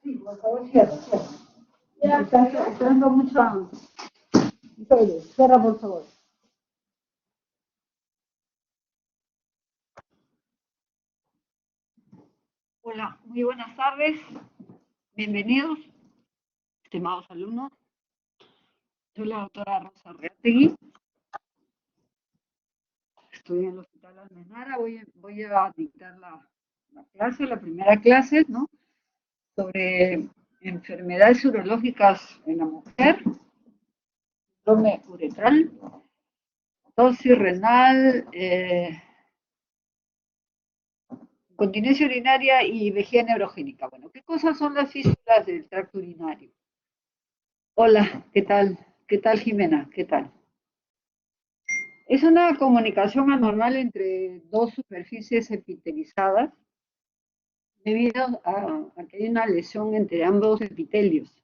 Sí, por favor, cierra, cierra. Está entrando mucha... Cierra, por favor. Hola, muy buenas tardes. Bienvenidos, estimados alumnos. Soy la doctora Rosa Arreategui. Estoy en el Hospital Almenara. Voy a dictar la clase, la primera clase, ¿no? Sobre enfermedades urológicas en la mujer, síndrome uretral, tosis renal, continencia urinaria y vejiga neurogénica. Bueno, ¿qué cosas son las fístulas del tracto urinario? Hola, ¿qué tal? ¿Qué tal, Jimena? ¿Qué tal? Es una comunicación anormal entre dos superficies epitelizadas debido a que hay una lesión entre ambos epitelios.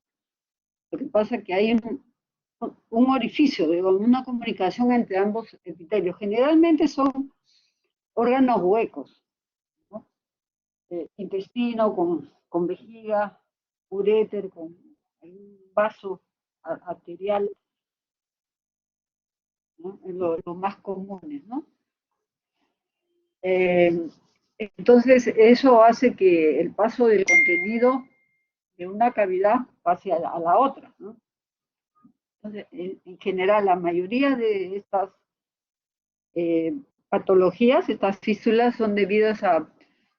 Lo que pasa es que hay un orificio, digo, una comunicación entre ambos epitelios. Generalmente son órganos huecos, ¿no? Intestino con vejiga, uréter con un vaso arterial, ¿no? Los más comunes, ¿no? Entonces, eso hace que el paso del contenido de una cavidad pase a la otra, ¿no? Entonces, en general, la mayoría de estas patologías, estas fístulas, son debidas a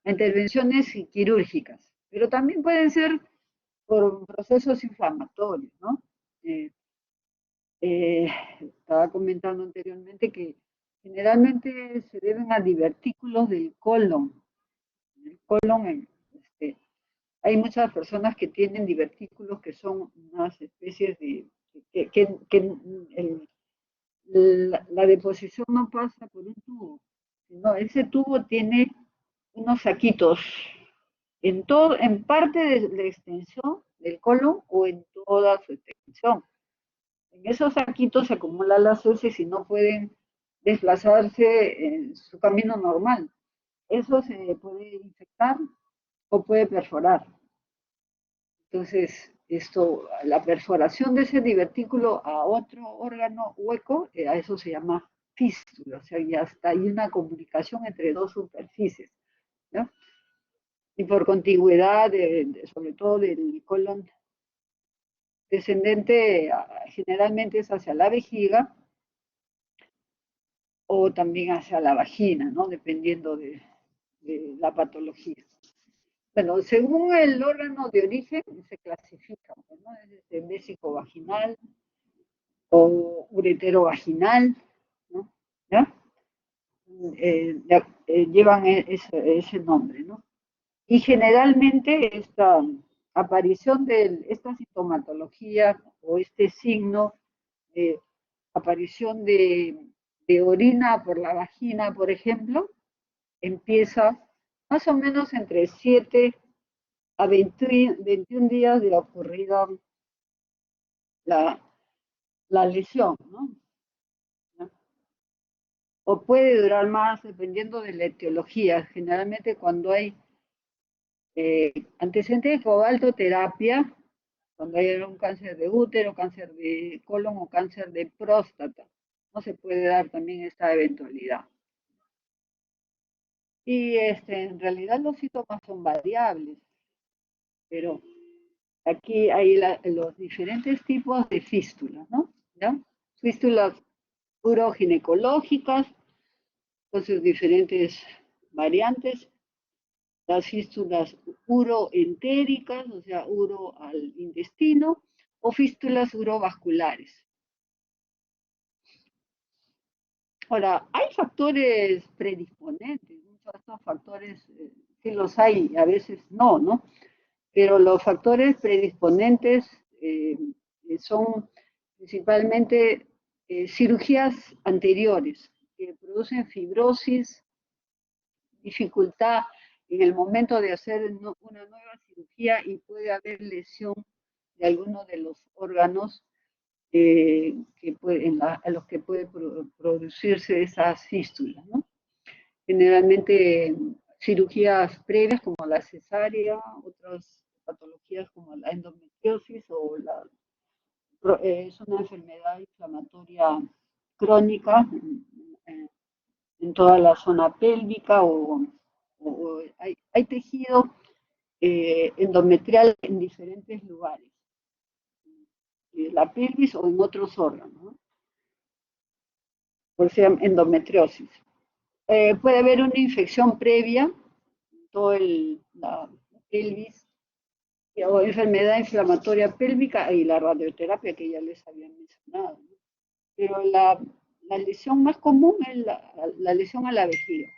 intervenciones quirúrgicas, pero también pueden ser por procesos inflamatorios, ¿no? Estaba comentando anteriormente que generalmente se deben a divertículos del colon. En el colon, hay muchas personas que tienen divertículos que son unas especies de... que la deposición no pasa por un tubo, sino ese tubo tiene unos saquitos en parte de la extensión del colon o en toda su extensión. En esos saquitos se acumulan las heces y no pueden desplazarse en su camino normal. Eso se puede infectar o puede perforar. Entonces, la perforación de ese divertículo a otro órgano hueco, a eso se llama fístula, o sea, ya está hay una comunicación entre dos superficies, ¿no? Y por contigüidad, sobre todo del colon descendente, generalmente es hacia la vejiga o también hacia la vagina, ¿no? Dependiendo de la patología. Bueno, según el órgano de origen se clasifica, ¿no? Es vésico-vaginal o uretero-vaginal, ¿no? ¿Ya? Llevan ese nombre, ¿no? Y generalmente esta aparición de esta sintomatología o este signo de aparición de orina por la vagina, por ejemplo, empieza más o menos entre 7 a 21 días de ocurrida la, la lesión, ¿no? O puede durar más dependiendo de la etiología. Generalmente cuando hay antecedentes de cobaltoterapia, cuando hay un cáncer de útero, cáncer de colon o cáncer de próstata, no se puede dar también esta eventualidad. Y en realidad los síntomas son variables, pero aquí hay los diferentes tipos de fístulas, ¿no? ¿Ya? Fístulas uroginecológicas, con sus diferentes variantes, las fístulas uroentéricas, o sea, uro al intestino, o fístulas urovasculares. Ahora, hay factores predisponentes, muchos de estos factores sí los hay, a veces no, ¿no? Pero los factores predisponentes son principalmente cirugías anteriores que producen fibrosis, dificultad en el momento de hacer una nueva cirugía y puede haber lesión de alguno de los órganos a los que puede producirse esas fístulas, ¿no? Generalmente cirugías previas como la cesárea, otras patologías como la endometriosis es una enfermedad inflamatoria crónica en toda la zona pélvica o hay tejido endometrial en diferentes lugares, la pelvis o en otros órganos, ¿no? Por ser endometriosis. Puede haber una infección previa en toda la pelvis o enfermedad inflamatoria pélvica y la radioterapia que ya les había mencionado, ¿no? Pero la lesión más común es la lesión a la vejiga.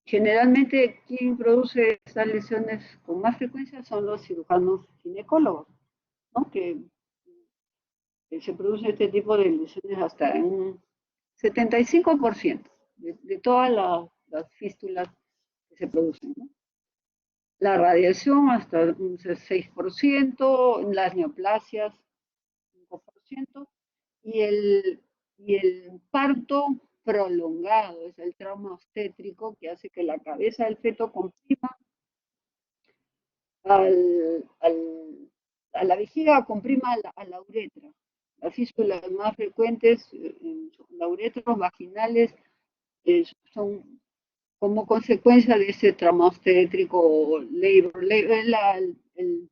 Generalmente quien produce estas lesiones con más frecuencia son los cirujanos ginecólogos, ¿no? Que se produce este tipo de lesiones hasta en un 75% de todas las fístulas que se producen, ¿no? La radiación hasta un 6%, las neoplasias 5%, y el parto prolongado, es el trauma obstétrico que hace que la cabeza del feto comprima a la vejiga, comprima a la uretra. Las fístulas más frecuentes son la uretros vaginales, son como consecuencia de ese trauma obstétrico o el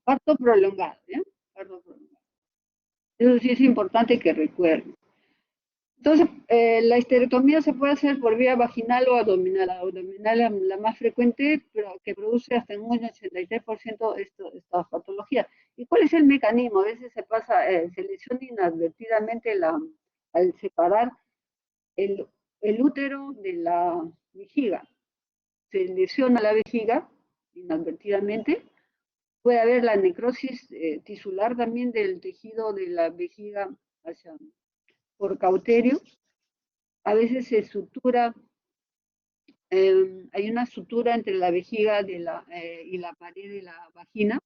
parto prolongado, ¿ya? Parto prolongado. Eso sí es importante que recuerden. Entonces, la histerectomía se puede hacer por vía vaginal o abdominal. La abdominal es la más frecuente, pero que produce hasta en un 83% esta patología. ¿Y cuál es el mecanismo? A veces se lesiona inadvertidamente al separar el, el útero de la vejiga. Se lesiona la vejiga inadvertidamente. Puede haber la necrosis tisular también del tejido de la vejiga por cauterio. A veces se sutura, hay una sutura entre la vejiga y la pared de la vagina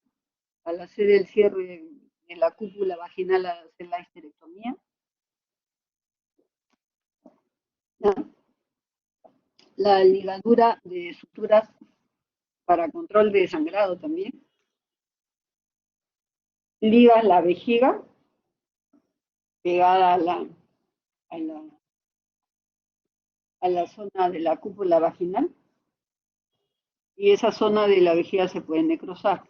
al hacer el cierre de la cúpula vaginal al hacer la histerectomía. La ligadura de suturas para control de sangrado también. Ligas la vejiga pegada a la, a la zona de la cúpula vaginal y esa zona de la vejiga se puede necrosar.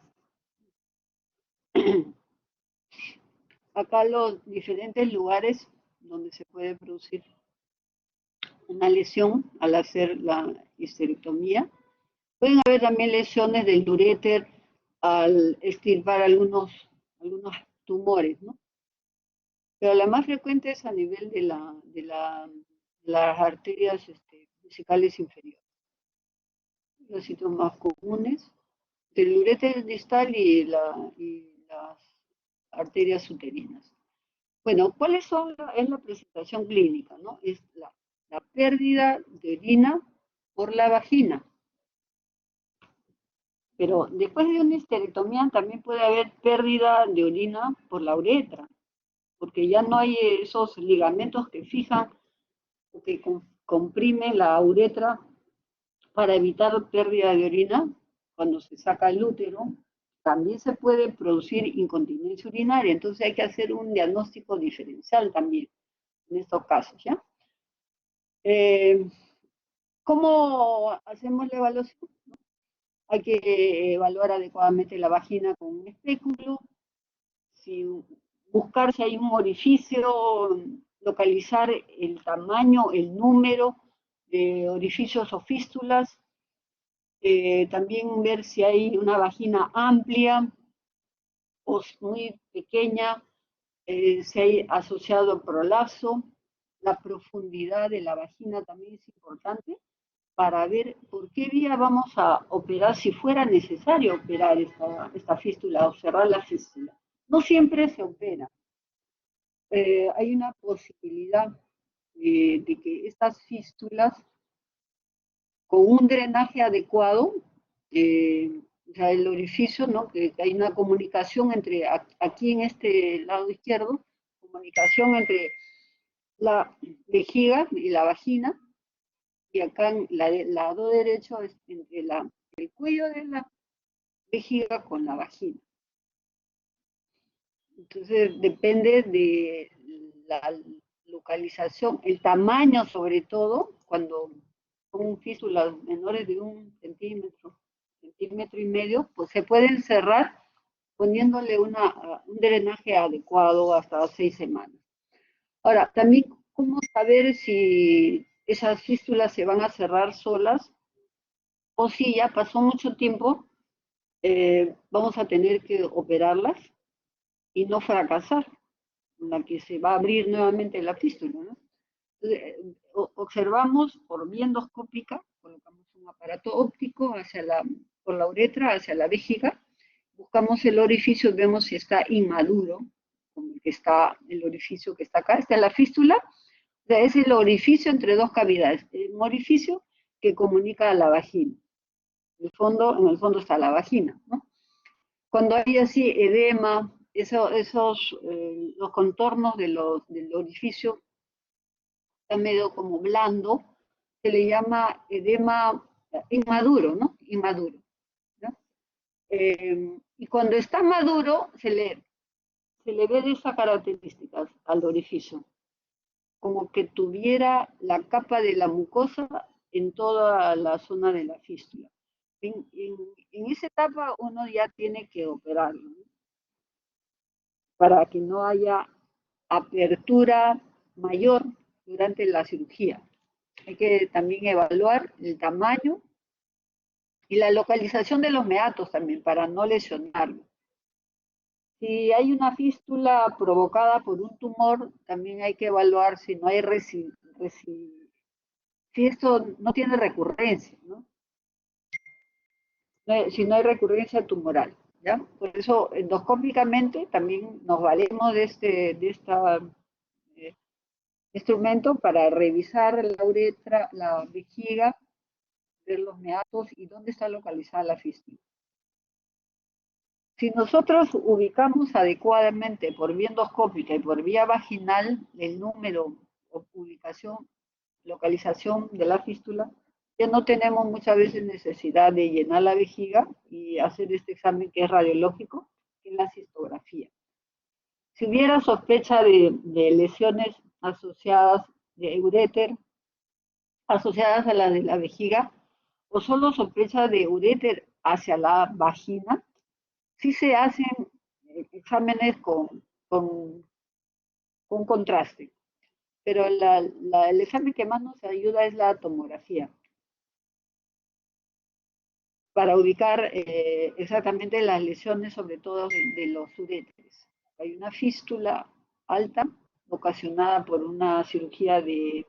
Acá los diferentes lugares donde se puede producir una lesión al hacer la histerectomía. Pueden haber también lesiones del uréter al extirpar algunos tumores, ¿no? Pero la más frecuente es a nivel las arterias vesicales inferiores. Los sitios más comunes del uréter distal y las arterias uterinas. Bueno, ¿cuáles son? Es la presentación clínica, ¿no? Es la pérdida de orina por la vagina. Pero después de una histerectomía también puede haber pérdida de orina por la uretra, porque ya no hay esos ligamentos que fijan o que comprimen la uretra para evitar pérdida de orina cuando se saca el útero. También se puede producir incontinencia urinaria, entonces hay que hacer un diagnóstico diferencial también en estos casos, ¿ya? ¿Cómo hacemos la evaluación? Hay que evaluar adecuadamente la vagina con un espéculo, si, buscar si hay un orificio, localizar el tamaño, el número de orificios o fístulas, también ver si hay una vagina amplia o muy pequeña, si hay asociado prolapso, la profundidad de la vagina también es importante para ver por qué vía vamos a operar, si fuera necesario operar esta fístula o cerrar la fístula. No siempre se opera. Hay una posibilidad de que estas fístulas, con un drenaje adecuado, o sea, el orificio, ¿no? Que hay una comunicación entre, aquí en este lado izquierdo, comunicación entre la vejiga y la vagina, y acá en el lado derecho es entre el cuello de la vejiga con la vagina. Entonces depende de la localización, el tamaño sobre todo, cuando son fístulas menores de 1 centímetro, centímetro y medio, pues se pueden cerrar poniéndole un drenaje adecuado hasta 6 semanas. Ahora, también, ¿cómo saber si esas fístulas se van a cerrar solas o si ya pasó mucho tiempo, vamos a tener que operarlas y no fracasar, en la que se va a abrir nuevamente la fístula, ¿no? Entonces, observamos por vía endoscópica, colocamos un aparato óptico por la uretra hacia la vejiga, buscamos el orificio, vemos si está inmaduro, como el que está, el orificio que está acá, está en la fístula, o sea, es el orificio entre dos cavidades, un orificio que comunica a la vagina. En el fondo está la vagina, ¿no? Cuando hay así edema, los contornos del orificio está medio como blando, se le llama edema inmaduro, ¿no? Inmaduro, ¿no? Y cuando está maduro, se le ve de esas características al orificio, como que tuviera la capa de la mucosa en toda la zona de la fístula. En esa etapa uno ya tiene que operarlo, ¿no? Para que no haya apertura mayor durante la cirugía. Hay que también evaluar el tamaño y la localización de los meatos también para no lesionarlo. Si hay una fístula provocada por un tumor, también hay que evaluar si no hay si esto no tiene recurrencia, ¿no? Si no hay recurrencia tumoral, ¿ya? Por eso, endoscópicamente, también nos valemos de esta instrumento para revisar la uretra, la vejiga, ver los meatos y dónde está localizada la fístula. Si nosotros ubicamos adecuadamente por vía endoscópica y por vía vaginal el número o localización de la fístula, ya no tenemos muchas veces necesidad de llenar la vejiga y hacer este examen que es radiológico, que es la cistografía. Si hubiera sospecha de lesiones asociadas de uréter, asociadas a la de la vejiga, o solo sospecha de uréter hacia la vagina, sí se hacen exámenes con contraste, pero el examen que más nos ayuda es la tomografía, para ubicar exactamente las lesiones, sobre todo de los uréteres. Hay una fístula alta ocasionada por una cirugía de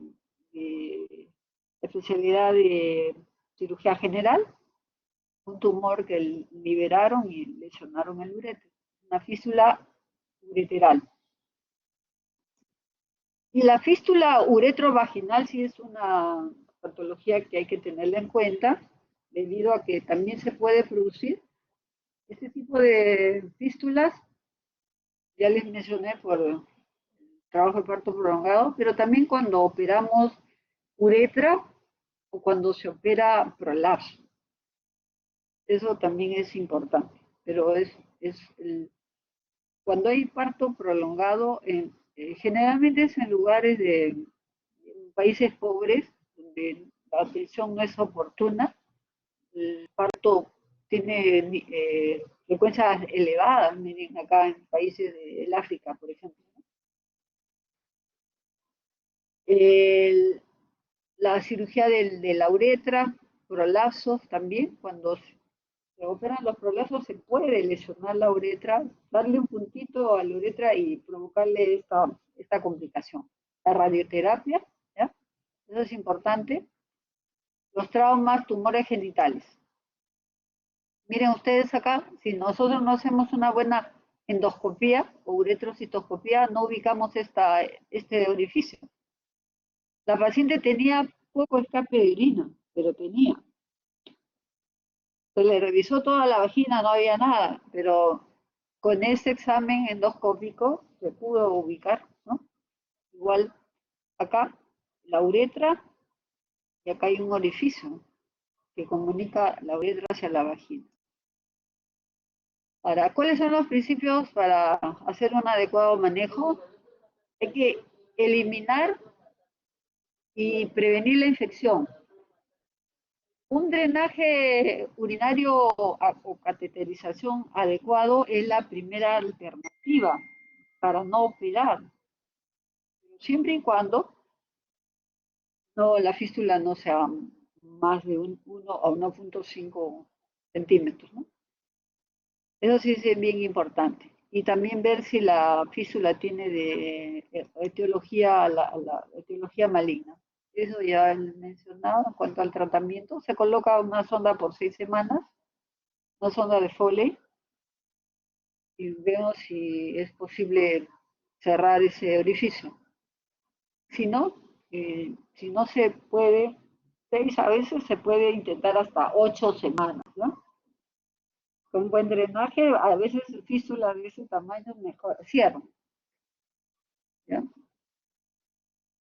especialidad de cirugía general, un tumor que liberaron y lesionaron el uréter, una fístula ureteral. Y la fístula uretrovaginal sí es una patología que hay que tenerla en cuenta, debido a que también se puede producir este tipo de fístulas, ya les mencioné por trabajo de parto prolongado, pero también cuando operamos uretra o cuando se opera prolapso. Eso también es importante, pero cuando hay parto prolongado, generalmente es en lugares de países pobres, donde la atención no es oportuna, el parto tiene frecuencias elevadas, miren acá en países del África, por ejemplo. El, la cirugía de la uretra, prolapsos también, cuando se operan los prolapsos se puede lesionar la uretra, darle un puntito a la uretra y provocarle esta complicación. La radioterapia, ¿ya? Eso es importante. Los traumas, tumores genitales. Miren ustedes acá, si nosotros no hacemos una buena endoscopía o uretrocitoscopía, no ubicamos este orificio. La paciente tenía poco escape de orina, pero tenía. Se le revisó toda la vagina, no había nada, pero con ese examen endoscópico se pudo ubicar, ¿no? Igual acá, la uretra, y acá hay un orificio que comunica la uretra hacia la vagina. Ahora, ¿cuáles son los principios para hacer un adecuado manejo? Hay que eliminar y prevenir la infección. Un drenaje urinario o cateterización adecuado es la primera alternativa para no operar, siempre y cuando la fístula no sea más de 1 a 1,5 centímetros, ¿no? Eso sí es bien importante. Y también ver si la fístula tiene la etiología maligna. Eso ya he mencionado. En cuanto al tratamiento, se coloca una sonda por 6 semanas, una sonda de Foley, y vemos si es posible cerrar ese orificio. Si no se puede, 6 a veces se puede intentar hasta 8 semanas, ¿no? Con buen drenaje, a veces fístulas de ese tamaño mejor, cierran, ¿ya?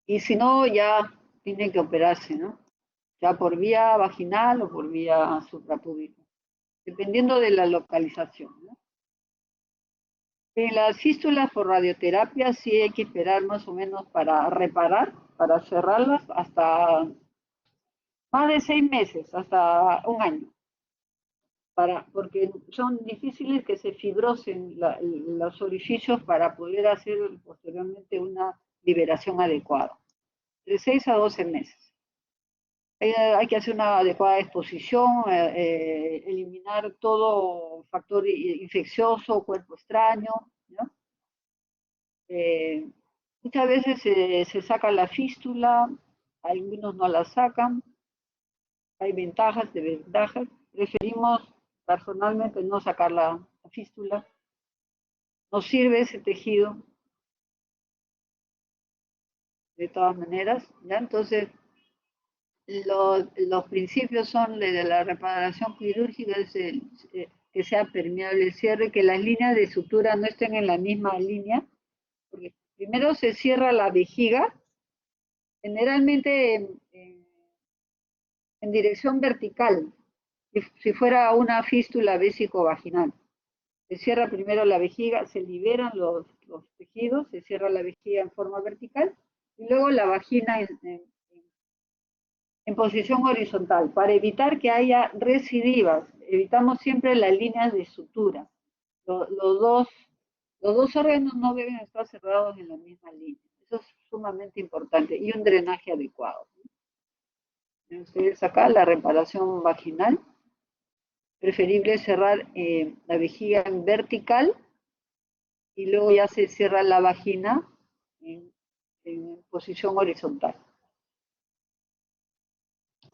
Y si no, ya tiene que operarse, ¿no? Ya por vía vaginal o por vía suprapúbica, dependiendo de la localización, ¿no? En las fístulas por radioterapia sí hay que esperar más o menos para reparar, para cerrarlas, hasta más de 6 meses, hasta un año. Porque son difíciles que se fibrosen los orificios para poder hacer posteriormente una liberación adecuada. De 6 a 12 meses. Hay que hacer una adecuada exposición, eliminar todo factor infeccioso, cuerpo extraño, ¿no? Muchas veces se saca la fístula, algunos no la sacan, hay ventajas, desventajas. Preferimos personalmente no sacar la fístula. Nos sirve ese tejido de todas maneras, ¿ya? Entonces, los principios son de la reparación quirúrgica, que sea permeable el cierre, que las líneas de sutura no estén en la misma línea, porque primero se cierra la vejiga, generalmente en dirección vertical, si fuera una fístula vésico-vaginal. Se cierra primero la vejiga, se liberan los tejidos, se cierra la vejiga en forma vertical y luego la vagina en posición horizontal para evitar que haya recidivas. Evitamos siempre las líneas de sutura. Los, los, dos, los dos órganos no deben estar cerrados en la misma línea. Eso es sumamente importante. Y un drenaje adecuado. Ustedes acá la reparación vaginal. Preferible cerrar la vejiga en vertical y luego ya se cierra la vagina en posición horizontal.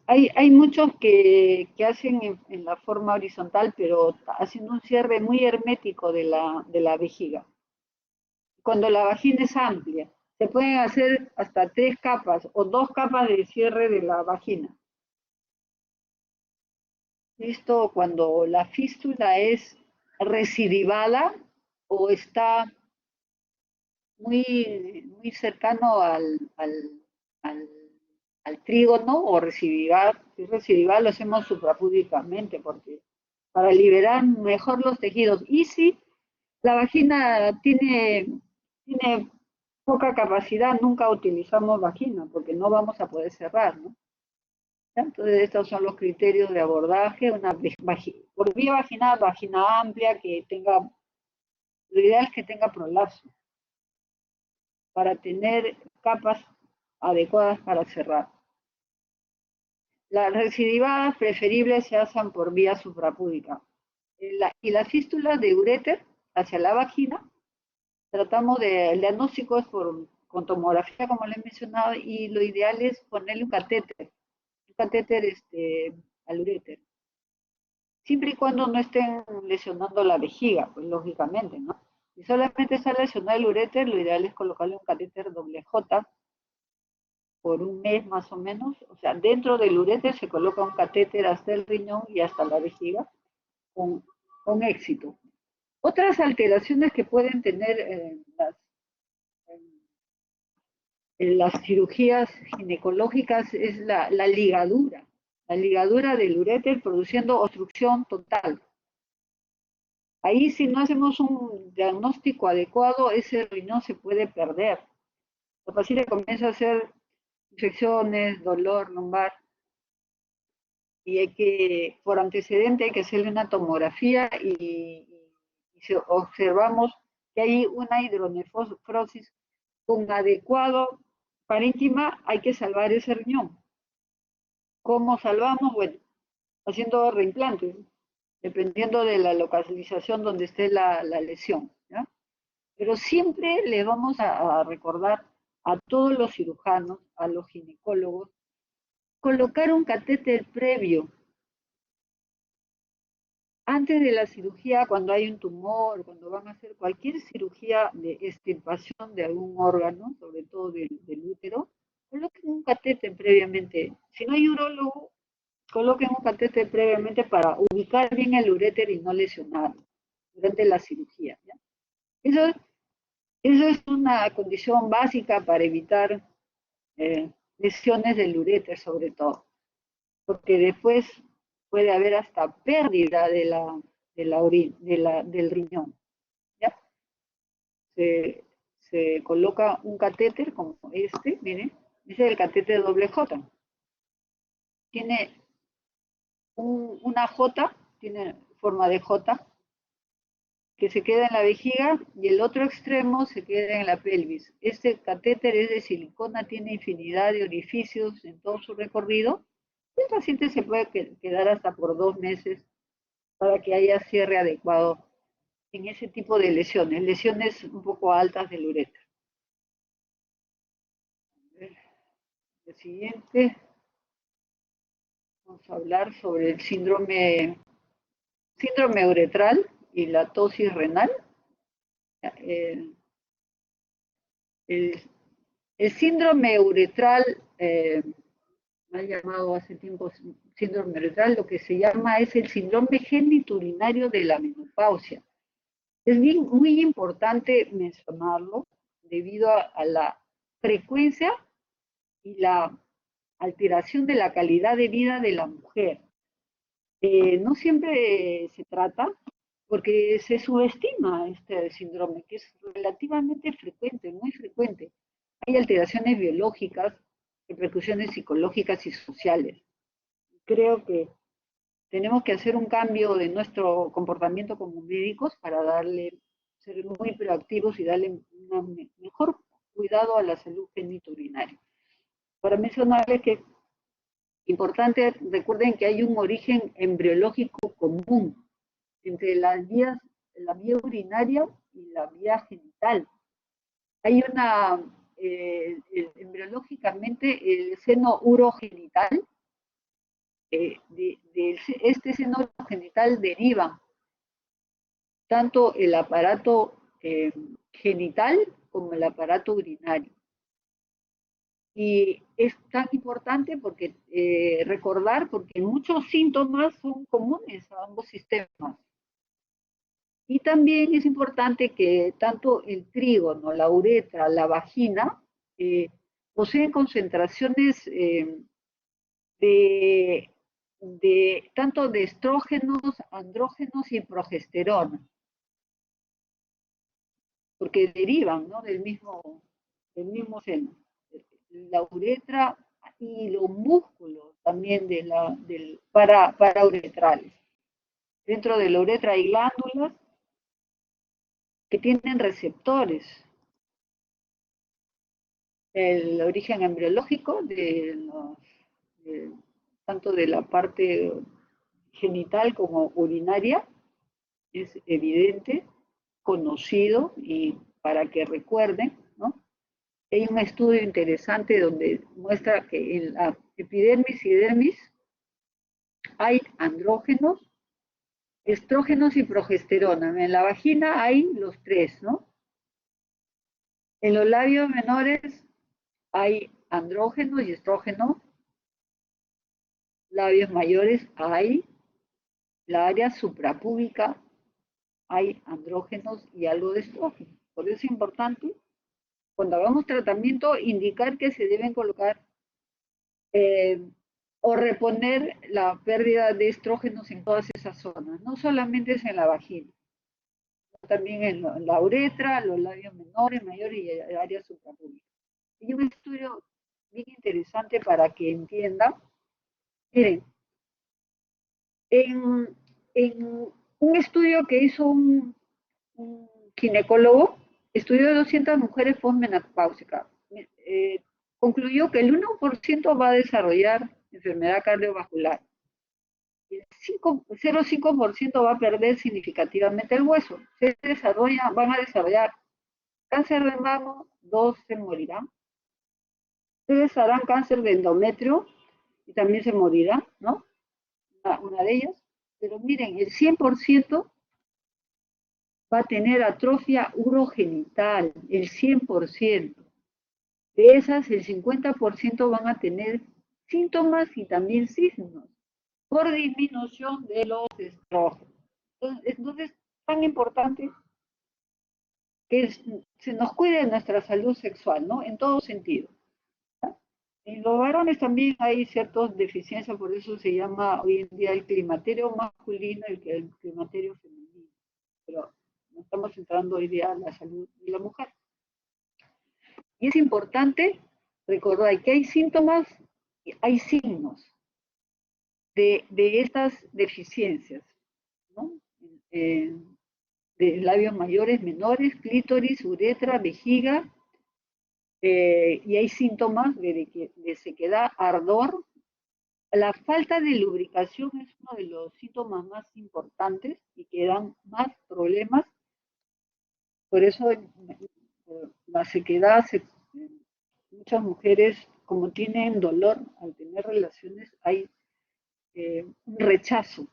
Hay muchos que hacen en la forma horizontal, pero haciendo un cierre muy hermético de la vejiga. Cuando la vagina es amplia, se pueden hacer hasta 3 capas o 2 capas de cierre de la vagina. Esto cuando la fístula es recidivada o está muy cercano al trígono o recidival. Si es recidival lo hacemos suprapúbicamente porque para liberar mejor los tejidos. Y si la vagina tiene poca capacidad, nunca utilizamos vagina porque no vamos a poder cerrar, ¿no? ¿Ya? Entonces, estos son los criterios de abordaje. Por vía vaginal, vagina amplia, que tenga, lo ideal es que tenga prolapso, para tener capas adecuadas para cerrar. Las recidivadas preferibles se hacen por vía suprapúdica. Y las fístulas de uréter hacia la vagina, el diagnóstico es con tomografía, como le he mencionado, y lo ideal es ponerle un catéter al uréter, siempre y cuando no estén lesionando la vejiga, pues lógicamente, ¿no? Si solamente está lesionado el uréter, lo ideal es colocarle un catéter doble J por un mes más o menos. O sea, dentro del uréter se coloca un catéter hasta el riñón y hasta la vejiga con, con éxito. Otras alteraciones que pueden tener en las cirugías ginecológicas es la ligadura del uréter produciendo obstrucción total. Ahí si no hacemos un diagnóstico adecuado, ese riñón se puede perder. La paciente comienza a hacer infecciones, dolor lumbar, y por antecedente hay que hacerle una tomografía y observamos que hay una hidronefrosis con adecuado parénquima, hay que salvar ese riñón. ¿Cómo salvamos? Bueno, haciendo reimplantes, dependiendo de la localización donde esté la lesión, ¿ya? Pero siempre le vamos a recordar a todos los cirujanos, a los ginecólogos, colocar un catéter previo. Antes de la cirugía, cuando hay un tumor, cuando van a hacer cualquier cirugía de extirpación de algún órgano, sobre todo del útero, coloquen un catéter previamente. Si no hay urólogo, coloquen un catéter previamente para ubicar bien el uréter y no lesionarlo durante la cirugía, ¿ya? Eso es una condición básica para evitar lesiones del uréter, sobre todo, porque después puede haber hasta pérdida del riñón, ¿ya? Se coloca un catéter como miren, ese es el catéter doble J. Tiene una J, tiene forma de J, que se queda en la vejiga y el otro extremo se queda en la pelvis. Este catéter es de silicona, tiene infinidad de orificios en todo su recorrido. El paciente se puede quedar hasta por 2 meses para que haya cierre adecuado en ese tipo de lesiones un poco altas del uréter. El siguiente, vamos a hablar sobre el síndrome uretral y la tosis renal. El, el, el síndrome uretral, me ha llamado hace tiempo síndrome uretral, lo que se llama es el síndrome geniturinario de la menopausia. Es muy importante mencionarlo debido a la frecuencia y la alteración de la calidad de vida de la mujer. No siempre se trata porque se subestima este síndrome, que es relativamente frecuente, muy frecuente. Hay alteraciones biológicas, repercusiones psicológicas y sociales. Creo que tenemos que hacer un cambio de nuestro comportamiento como médicos para ser muy proactivos y darle un mejor cuidado a la salud geniturinaria. Para mencionarles que importante, recuerden que hay un origen embriológico común entre la vía urinaria y la vía genital. Hay embriológicamente, el seno urogenital, de este seno urogenital deriva tanto el aparato genital como el aparato urinario. Y es tan importante porque recordar, porque muchos síntomas son comunes a ambos sistemas. Y también es importante que tanto el trígono, la uretra, la vagina, poseen concentraciones de, tanto de estrógenos, andrógenos y progesterona, porque derivan, ¿no?, del mismo seno. La uretra y los músculos también parauretrales. Dentro de la uretra hay glándulas que tienen receptores. El origen embriológico tanto de la parte genital como urinaria es evidente, conocido, y para que recuerden, ¿no? Hay un estudio interesante donde muestra que en la epidermis y dermis hay andrógenos, estrógenos y progesterona. En la vagina hay los tres, ¿no? En los labios menores hay andrógenos y estrógenos. Labios mayores hay la área suprapúbica, hay andrógenos y algo de estrógenos. Por eso es importante, cuando hagamos tratamiento, indicar que se deben colocar eh, o reponer la pérdida de estrógenos en todas esas zonas. No solamente es en la vagina, también en la uretra, los labios menores, mayores y el área suprapúbica. Y un estudio bien interesante para que entiendan. Miren, en un estudio que hizo un ginecólogo, estudió a 200 mujeres postmenopáusicas. Concluyó que el 1% va a desarrollar enfermedad cardiovascular. El 0,5% va a perder significativamente el hueso. Van a desarrollar cáncer de mama, 2 se morirán. Ustedes harán cáncer de endometrio y también se morirá, ¿no? Una de ellas. Pero miren, el 100% va a tener atrofia urogenital, el 100%. De esas, el 50% van a tener síntomas y también signos por disminución de los estrógenos. Entonces, es tan importante que se nos cuide nuestra salud sexual, ¿no? En todo sentido. En los varones también hay ciertas deficiencias, por eso se llama hoy en día el climaterio masculino y el climaterio femenino. Pero no estamos centrando hoy día en la salud de la mujer. Y es importante recordar que hay síntomas, hay signos de estas deficiencias, ¿no? De labios mayores, menores, clítoris, uretra, vejiga, y hay síntomas de sequedad, ardor. La falta de lubricación es uno de los síntomas más importantes y que dan más problemas. Por eso la sequedad, muchas mujeres, como tienen dolor al tener relaciones, hay un rechazo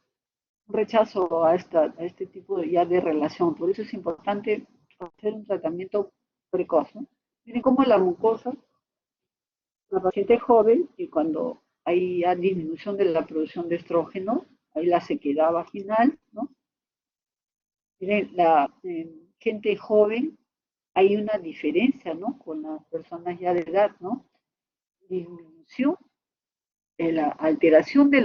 a este tipo de relación. Por eso es importante hacer un tratamiento precoz, ¿no? Miren cómo la mucosa, la paciente joven, y cuando hay disminución de la producción de estrógeno, hay la sequedad vaginal, ¿no? Miren, la gente joven, hay una diferencia, ¿no? Con las personas ya de edad, ¿no? Disminución de la alteración de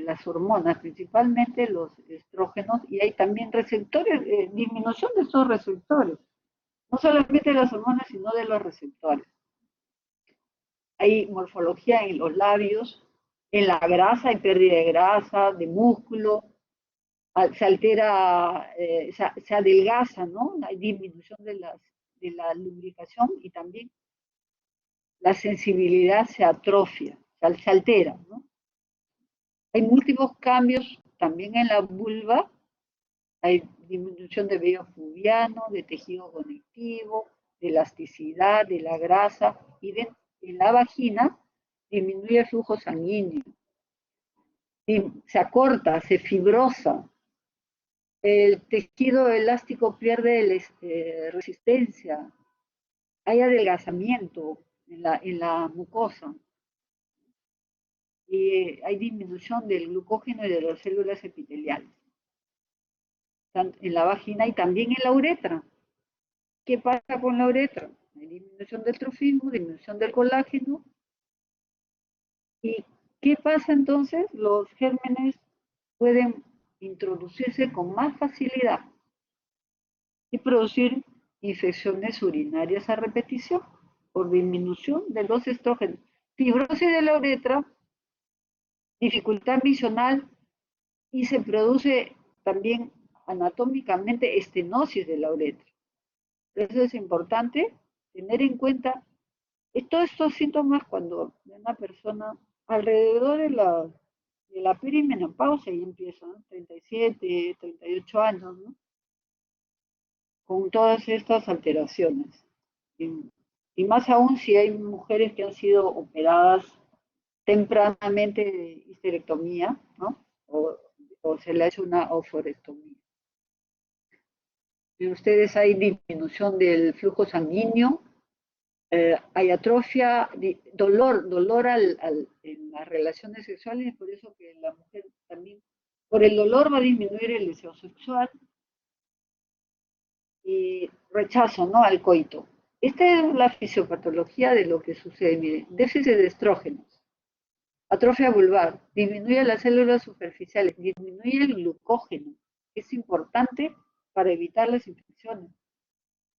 las hormonas, principalmente los estrógenos, y hay también receptores, disminución de esos receptores, no solamente de las hormonas, sino de los receptores. Hay morfología en los labios, en la grasa, hay pérdida de grasa, de músculo, se altera, se adelgaza, ¿no? Hay disminución de la lubricación y también la sensibilidad se atrofia, se altera, ¿no? Hay múltiples cambios también en la vulva, hay disminución de vello pubiano, de tejido conectivo, de elasticidad, de la grasa, y en la vagina disminuye el flujo sanguíneo, se acorta, se fibrosa, el tejido elástico pierde resistencia, hay adelgazamiento en la mucosa, y hay disminución del glucógeno y de las células epiteliales, en la vagina y también en la uretra. ¿Qué pasa con la uretra? Hay disminución del trofismo, disminución del colágeno. ¿Y qué pasa entonces? Los gérmenes pueden introducirse con más facilidad y producir infecciones urinarias a repetición por disminución de los estrógenos. fibrosis de la uretra, dificultad visional y se produce también anatómicamente estenosis de la uretra. Eso es importante tener en cuenta todos estos síntomas cuando una persona alrededor de la perimenopausia y empieza, ¿no? 37, 38 años, ¿no? Con todas estas alteraciones. Y más aún si hay mujeres que han sido operadas tempranamente de histerectomía, ¿no? O se le ha hecho una oforectomía. En ustedes hay disminución del flujo sanguíneo, hay atrofia, dolor en las relaciones sexuales, por eso que la mujer también, por el dolor va a disminuir el deseo sexual y rechazo, ¿no? Al coito. Esta es la fisiopatología de lo que sucede. Miren, déficit de estrógenos, atrofia vulvar, disminuye las células superficiales, disminuye el glucógeno, que es importante para evitar las infecciones.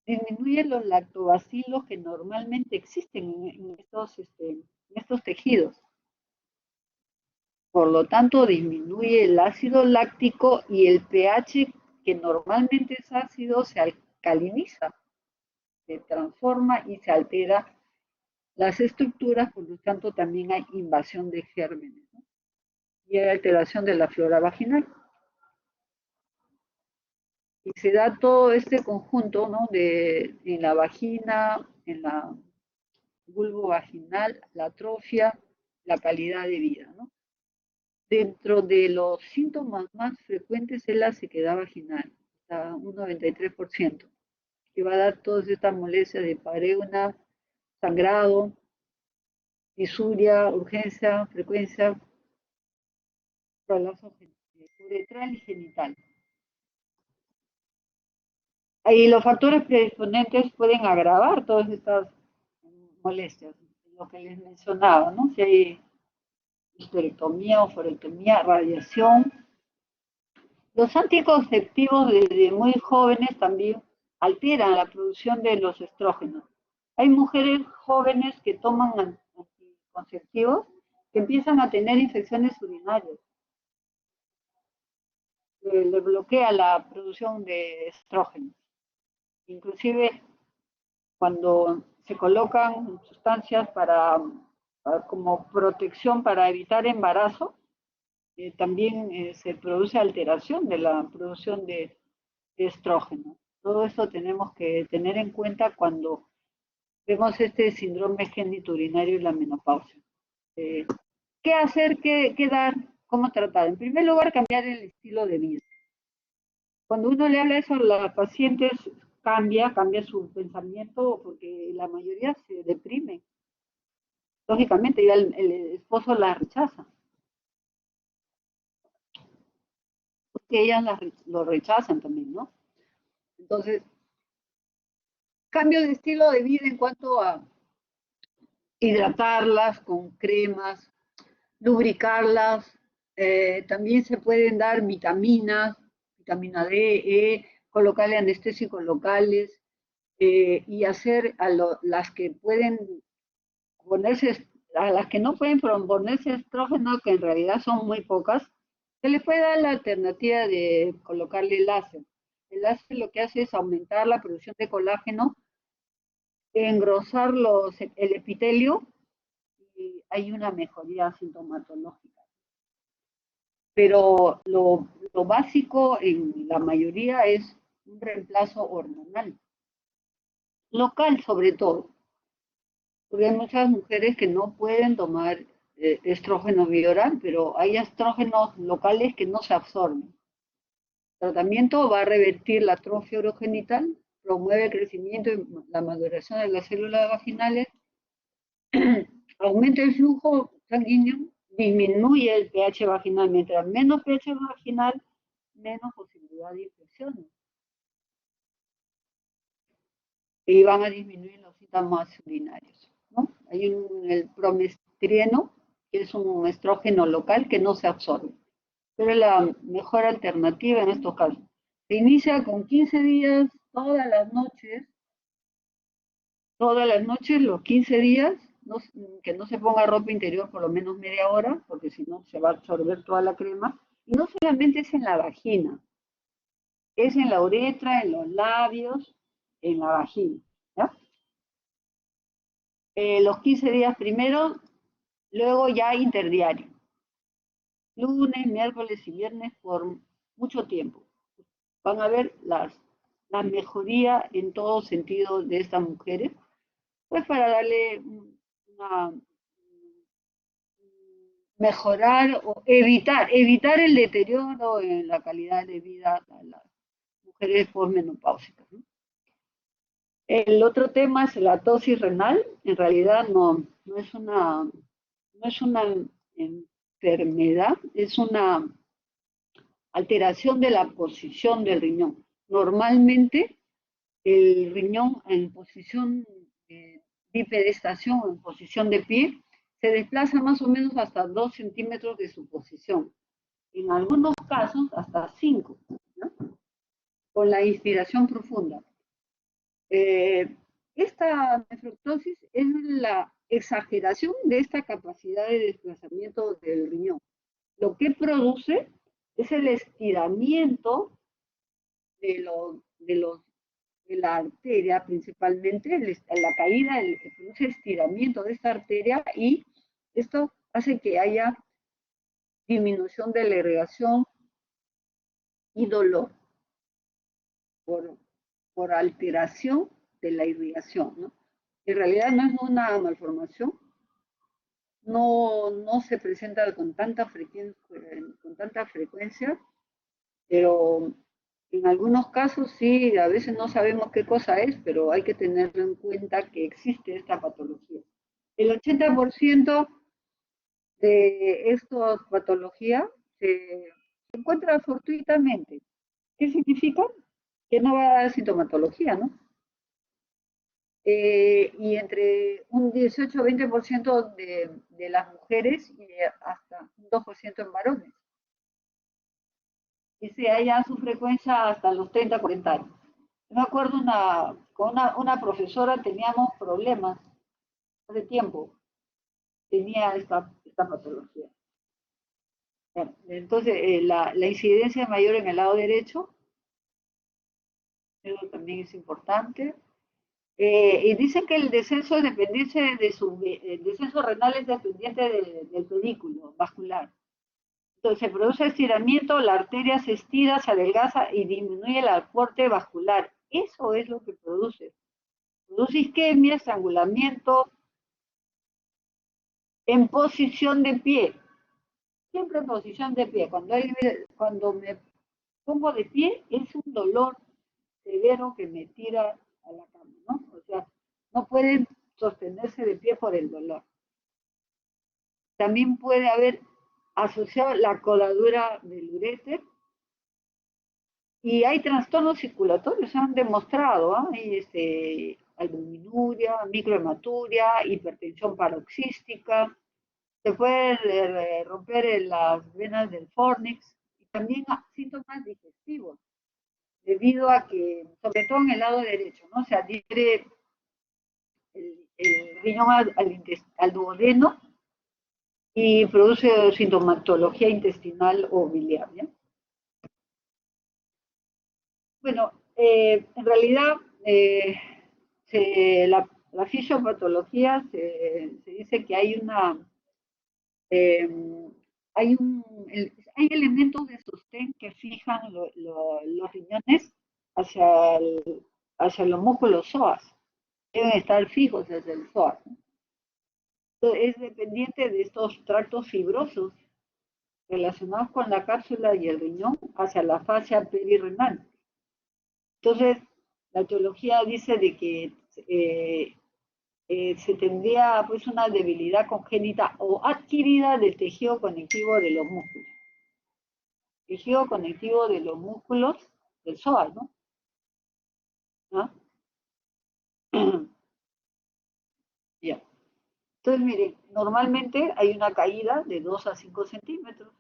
Disminuye los lactobacilos que normalmente existen en estos tejidos. Por lo tanto, disminuye el ácido láctico y el pH, que normalmente es ácido, se alcaliniza, se transforma y se altera las estructuras, por lo tanto también hay invasión de gérmenes, ¿no? Y hay alteración de la flora vaginal. Y se da todo este conjunto, ¿no? En la vagina, en la vulvo vaginal, la atrofia, la calidad de vida, ¿no? Dentro de los síntomas más frecuentes es la sequedad vaginal, hasta un 93%, que va a dar todas estas molestias de pareuna, sangrado, disuria, urgencia, frecuencia, prolapso uretral y genital. Ahí los factores predisponentes pueden agravar todas estas molestias, lo que les mencionaba, ¿no? Si hay histerectomía, oforectomía, radiación. Los anticonceptivos desde muy jóvenes también alteran la producción de los estrógenos. Hay mujeres jóvenes que toman anticonceptivos que empiezan a tener infecciones urinarias. Le bloquea la producción de estrógenos. Inclusive cuando se colocan sustancias como protección para evitar embarazo, también se produce alteración de la producción de estrógeno. Todo eso tenemos que tener en cuenta cuando vemos este síndrome genitourinario y la menopausia. ¿Qué hacer, qué dar, cómo tratar? En primer lugar, cambiar el estilo de vida. Cuando uno le habla eso a las pacientes, cambia su pensamiento porque la mayoría se deprime. Lógicamente, ya el esposo la rechaza. Porque ellas lo rechazan también, ¿no? Entonces, cambio de estilo de vida en cuanto a hidratarlas con cremas, lubricarlas, también se pueden dar vitaminas, vitamina D, E, colocarle anestésicos locales y hacer las que pueden ponerse, a las que no pueden ponerse estrógeno, que en realidad son muy pocas, se les puede dar la alternativa de colocarle láser. El láser lo que hace es aumentar la producción de colágeno, engrosar el epitelio y hay una mejoría sintomatológica. Pero lo básico en la mayoría es un reemplazo hormonal, local sobre todo, porque hay muchas mujeres que no pueden tomar estrógeno bioral, pero hay estrógenos locales que no se absorben. El tratamiento va a revertir la atrofia urogenital, promueve el crecimiento y la maduración de las células vaginales, aumenta el flujo sanguíneo, disminuye el pH vaginal. Mientras menos pH vaginal, menos posibilidad de infecciones. Y van a disminuir los síntomas urinarios, ¿no? Hay el promestreno, que es un estrógeno local que no se absorbe, pero es la mejor alternativa en estos casos. Se inicia con 15 días, todas las noches, los 15 días, que no se ponga ropa interior por lo menos media hora, porque si no se va a absorber toda la crema. Y no solamente es en la vagina, es en la uretra, en los labios, en la vagina. ¿Ya? Los 15 días primero, luego ya interdiario. Lunes, miércoles y viernes por mucho tiempo. Van a ver la mejoría en todo sentido de estas mujeres, pues para darle una mejorar o evitar el deterioro en la calidad de vida a las mujeres posmenopáusicas, ¿no? El otro tema es la tosis renal. En realidad no es una enfermedad, es una alteración de la posición del riñón. Normalmente el riñón en posición de bipedestación o en posición de pie se desplaza más o menos hasta 2 centímetros de su posición. En algunos casos hasta 5, ¿no? Con la inspiración profunda. Esta nefrotosis es la exageración de esta capacidad de desplazamiento del riñón. Lo que produce es el estiramiento de, de la arteria, principalmente la caída, produce estiramiento de esta arteria y esto hace que haya disminución de la irrigación y dolor por, por alteración de la irrigación, ¿no? En realidad no es una malformación, no se presenta con tanta frecuencia, pero en algunos casos sí, a veces no sabemos qué cosa es, pero hay que tenerlo en cuenta que existe esta patología. El 80% de estas patologías se encuentra fortuitamente. ¿Qué significa? Que no va a dar sintomatología, ¿no? Y entre un 18-20% de las mujeres y hasta un 2% en varones. Y se halla su frecuencia hasta los 30-40 años. Me acuerdo con una profesora teníamos problemas hace tiempo, tenía esta patología. Entonces, la incidencia es mayor en el lado derecho, eso también es importante. Y dicen que el descenso es dependiente el descenso renal es dependiente del pedículo vascular. Entonces se produce estiramiento, la arteria se estira, se adelgaza y disminuye el aporte vascular. Eso es lo que produce. Produce isquemia, estrangulamiento en posición de pie. Siempre en posición de pie. Cuando me pongo de pie es un dolor severo que me tira a la cama, ¿no? O sea, no pueden sostenerse de pie por el dolor. También puede haber asociado la coladura del uréter y hay trastornos circulatorios, se han demostrado, ¿eh? Hay albuminuria, microhematuria, hipertensión paroxística, se puede romper las venas del fornix y también síntomas digestivos, debido a que, sobre todo en el lado derecho, ¿no? Se adhiere el riñón al duodeno y produce sintomatología intestinal o biliar, ¿ya? Bueno, en realidad la fisiopatología se dice que eh, hay elementos de sostén que fijan los riñones hacia, hacia los músculos psoas. Deben estar fijos desde el psoas, ¿no? Entonces, es dependiente de estos tractos fibrosos relacionados con la cápsula y el riñón hacia la fascia perirrenal. Entonces, la teología dice de que se tendría pues una debilidad congénita o adquirida del tejido conectivo de los músculos. Tejido conectivo de los músculos del psoas, ¿no? ¿Ah? Ya. Entonces, miren, normalmente hay una caída de 2 a 5 centímetros.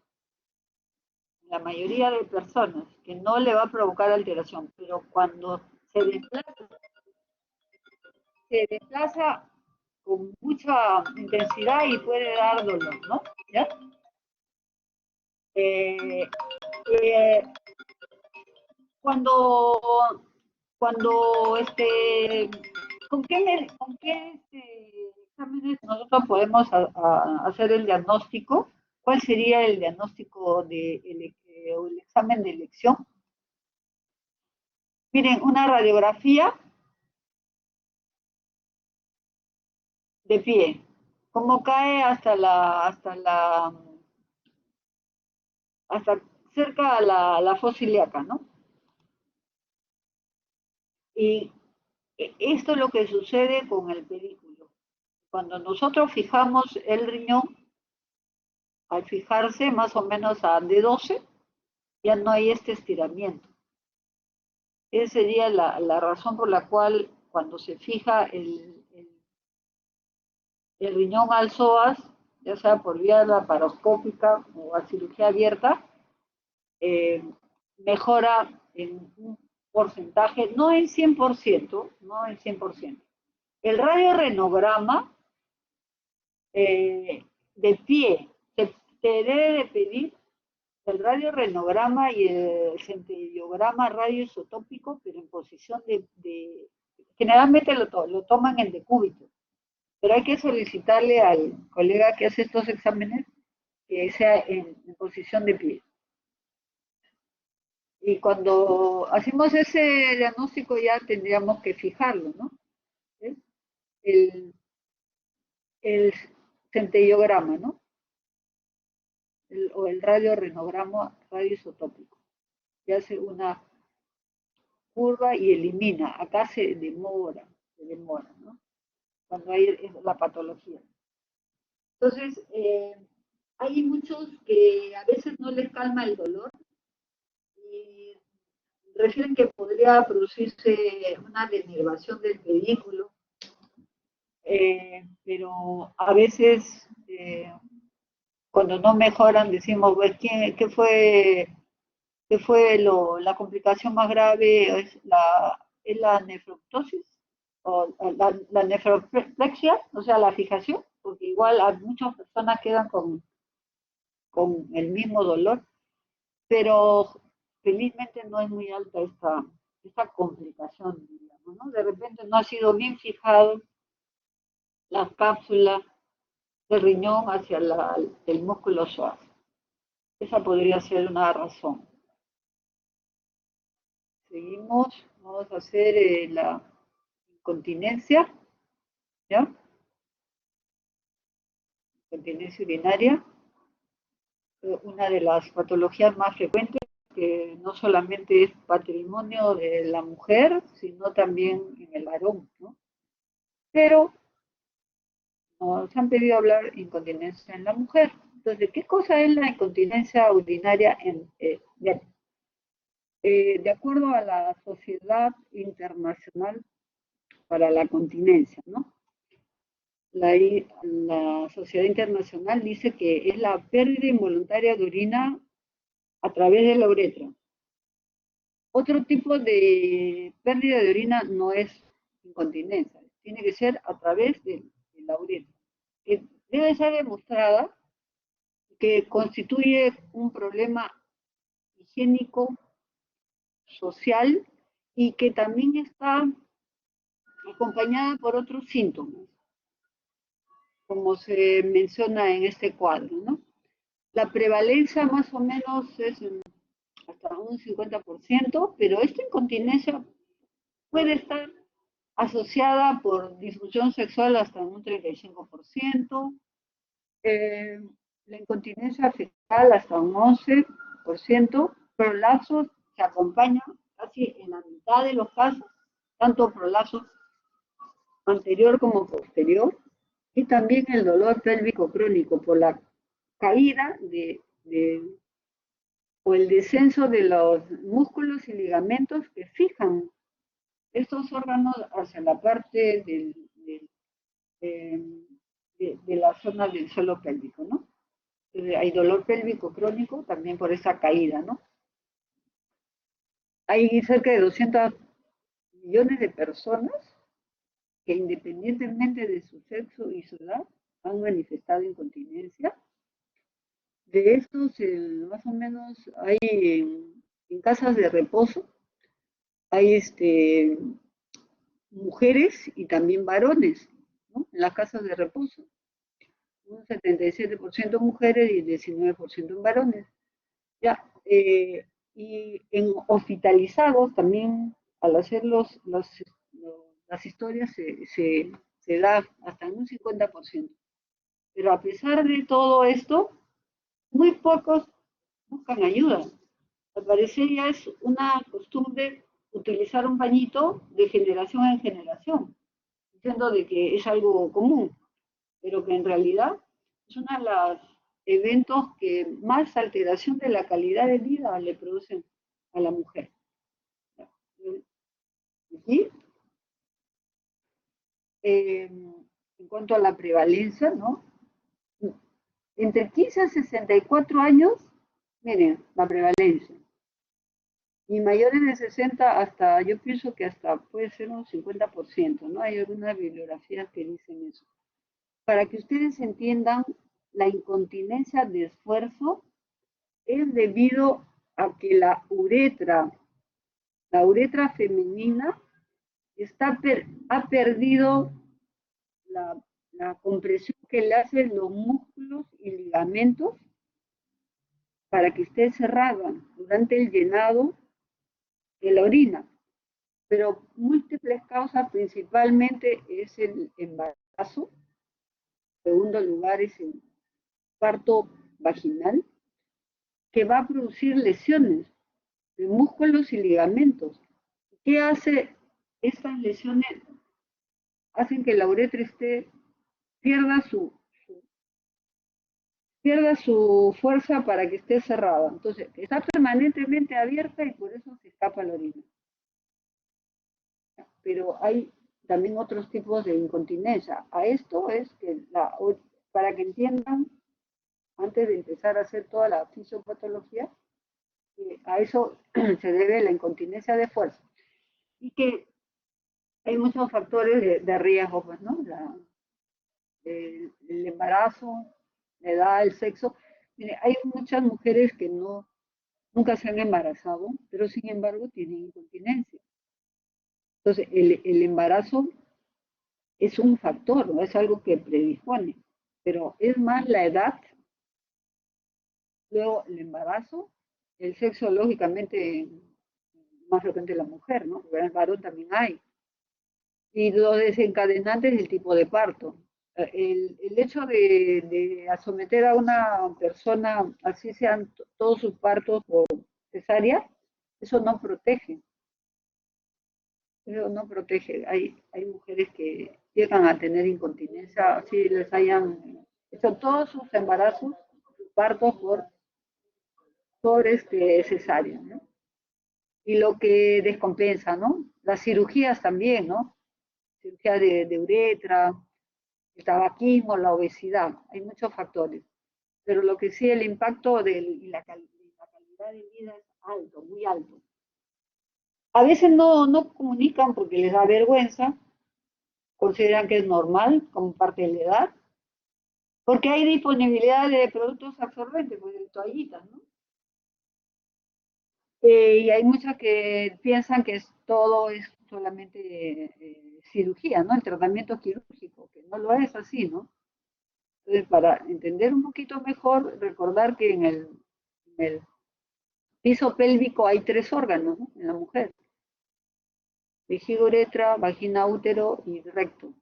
La mayoría de personas que no le va a provocar alteración, pero cuando se desplaza con mucha intensidad y puede dar dolor, ¿no? ¿Ya? Eh, eh, cuando, cuando, ¿con qué exámenes nosotros podemos hacer el diagnóstico? ¿Cuál sería el diagnóstico o el examen de elección? Miren, una radiografía de pie, cómo cae hasta cerca a la fosa ilíaca, ¿no? Y esto es lo que sucede con el pedículo. Cuando nosotros fijamos el riñón, al fijarse más o menos a D12, ya no hay este estiramiento. Esa sería la razón por la cual cuando se fija el riñón al psoas, ya sea por vía laparoscópica o a cirugía abierta, eh, mejora en un porcentaje, no en 100%, no en 100%. El radiorenograma de pie, te debe de pedir el radiorenograma y el centellograma radioisotópico, pero en posición generalmente lo toman en decúbito, pero hay que solicitarle al colega que hace estos exámenes que sea en posición de pie. Y cuando hacemos ese diagnóstico ya tendríamos que fijarlo, ¿no? ¿Eh? El, el centellograma, ¿no? O el radiorenograma radioisotópico. Se hace una curva y elimina. Acá se demora, ¿no? Cuando hay la patología. Entonces, hay muchos que a veces no les calma el dolor y refieren que podría producirse una denervación del pedículo, pero a veces cuando no mejoran decimos, pues, ¿qué fue la complicación más grave? ¿Es la nefroptosis? ¿O la nefroplexia? O sea, la fijación, porque igual a muchas personas quedan con el mismo dolor, pero felizmente no es muy alta esta complicación, digamos, ¿no? De repente no ha sido bien fijado la cápsula del riñón hacia el músculo psoas. Esa podría ser una razón. Seguimos, vamos a hacer la incontinencia, ¿ya? Incontinencia urinaria, una de las patologías más frecuentes que no solamente es patrimonio de la mujer, sino también en el varón, ¿no? Pero nos han pedido hablar de incontinencia en la mujer. Entonces, ¿qué cosa es la incontinencia urinaria de acuerdo a la Sociedad Internacional para la Continencia, ¿no? La Sociedad Internacional dice que es la pérdida involuntaria de orina a través de la uretra. Otro tipo de pérdida de orina no es incontinencia, tiene que ser a través de la uretra, que debe ser demostrada que constituye un problema higiénico, social y que también está acompañada por otros síntomas, como se menciona en este cuadro, ¿no? La prevalencia más o menos es hasta un 50%, pero esta incontinencia puede estar asociada por disfunción sexual hasta un 35%, eh, la incontinencia fecal hasta un 11%, prolapsos que acompañan casi en la mitad de los casos, tanto prolapsos anterior como posterior, y también el dolor pélvico crónico por la caída o el descenso de los músculos y ligamentos que fijan estos órganos hacia la parte de la zona del suelo pélvico, ¿no? Entonces, hay dolor pélvico crónico también por esa caída, ¿no? Hay cerca de 200 millones de personas que independientemente de su sexo y su edad han manifestado incontinencia. De estos, más o menos hay en casas de reposo, hay mujeres y también varones, ¿no? En las casas de reposo, un 77% mujeres y 19% en varones. Ya, y en hospitalizados también, al hacer las historias, se da hasta en un 50%. Pero a pesar de todo esto, muy pocos buscan ayuda. Al parecer ya es una costumbre utilizar un pañito de generación en generación, diciendo de que es algo común, pero que en realidad es uno de los eventos que más alteración de la calidad de vida le producen a la mujer. ¿Sí? En cuanto a la prevalencia, ¿no? Entre 15 a 64 años, miren, la prevalencia. Y mayores de 60 hasta, yo pienso que hasta puede ser un 50%, ¿no? Hay algunas bibliografías que dicen eso. Para que ustedes entiendan, la incontinencia de esfuerzo es debido a que la uretra femenina ha perdido la, la compresión que le hacen los músculos y ligamentos para que esté cerrada durante el llenado de la orina. Pero múltiples causas, principalmente es el embarazo, en segundo lugar es el parto vaginal, que va a producir lesiones de músculos y ligamentos. ¿Qué hace? Estas lesiones hacen que la uretra pierda su, pierda su fuerza para que esté cerrada. Entonces, está permanentemente abierta y por eso se escapa la orina. Pero hay también otros tipos de incontinencia. A esto es que, para que entiendan, antes de empezar a hacer toda la fisiopatología, a eso se debe la incontinencia de fuerza. Y que hay muchos factores de riesgo, pues, ¿no? El embarazo, la edad, el sexo. Mire, hay muchas mujeres que nunca se han embarazado, pero sin embargo tienen incontinencia. Entonces, el embarazo es un factor, no es algo que predispone, pero es más la edad, luego el embarazo, el sexo lógicamente más frecuente la mujer, ¿no? Porque en el varón también hay. Y lo desencadenante es el tipo de parto. El hecho de someter a una persona, así sean todos sus partos por cesárea, eso no protege. Eso no protege. Hay mujeres que llegan a tener incontinencia, así les hayan hecho todos sus embarazos, sus partos por cesárea, ¿no? Y lo que descompensa, ¿no? Las cirugías también, ¿no? Cirugía de uretra, el tabaquismo, la obesidad, hay muchos factores. Pero lo que sí, el impacto y la calidad de vida es alto, muy alto. A veces no comunican porque les da vergüenza, consideran que es normal como parte de la edad, porque hay disponibilidad de productos absorbentes, pues de toallitas, ¿no? Y hay muchas que piensan que todo es solamente cirugía, ¿no? El tratamiento quirúrgico, que no lo es así, ¿no? Entonces, para entender un poquito mejor, recordar que en el piso pélvico hay 3 órganos, ¿no? En la mujer: vejiga, uretra, vagina, útero y recto.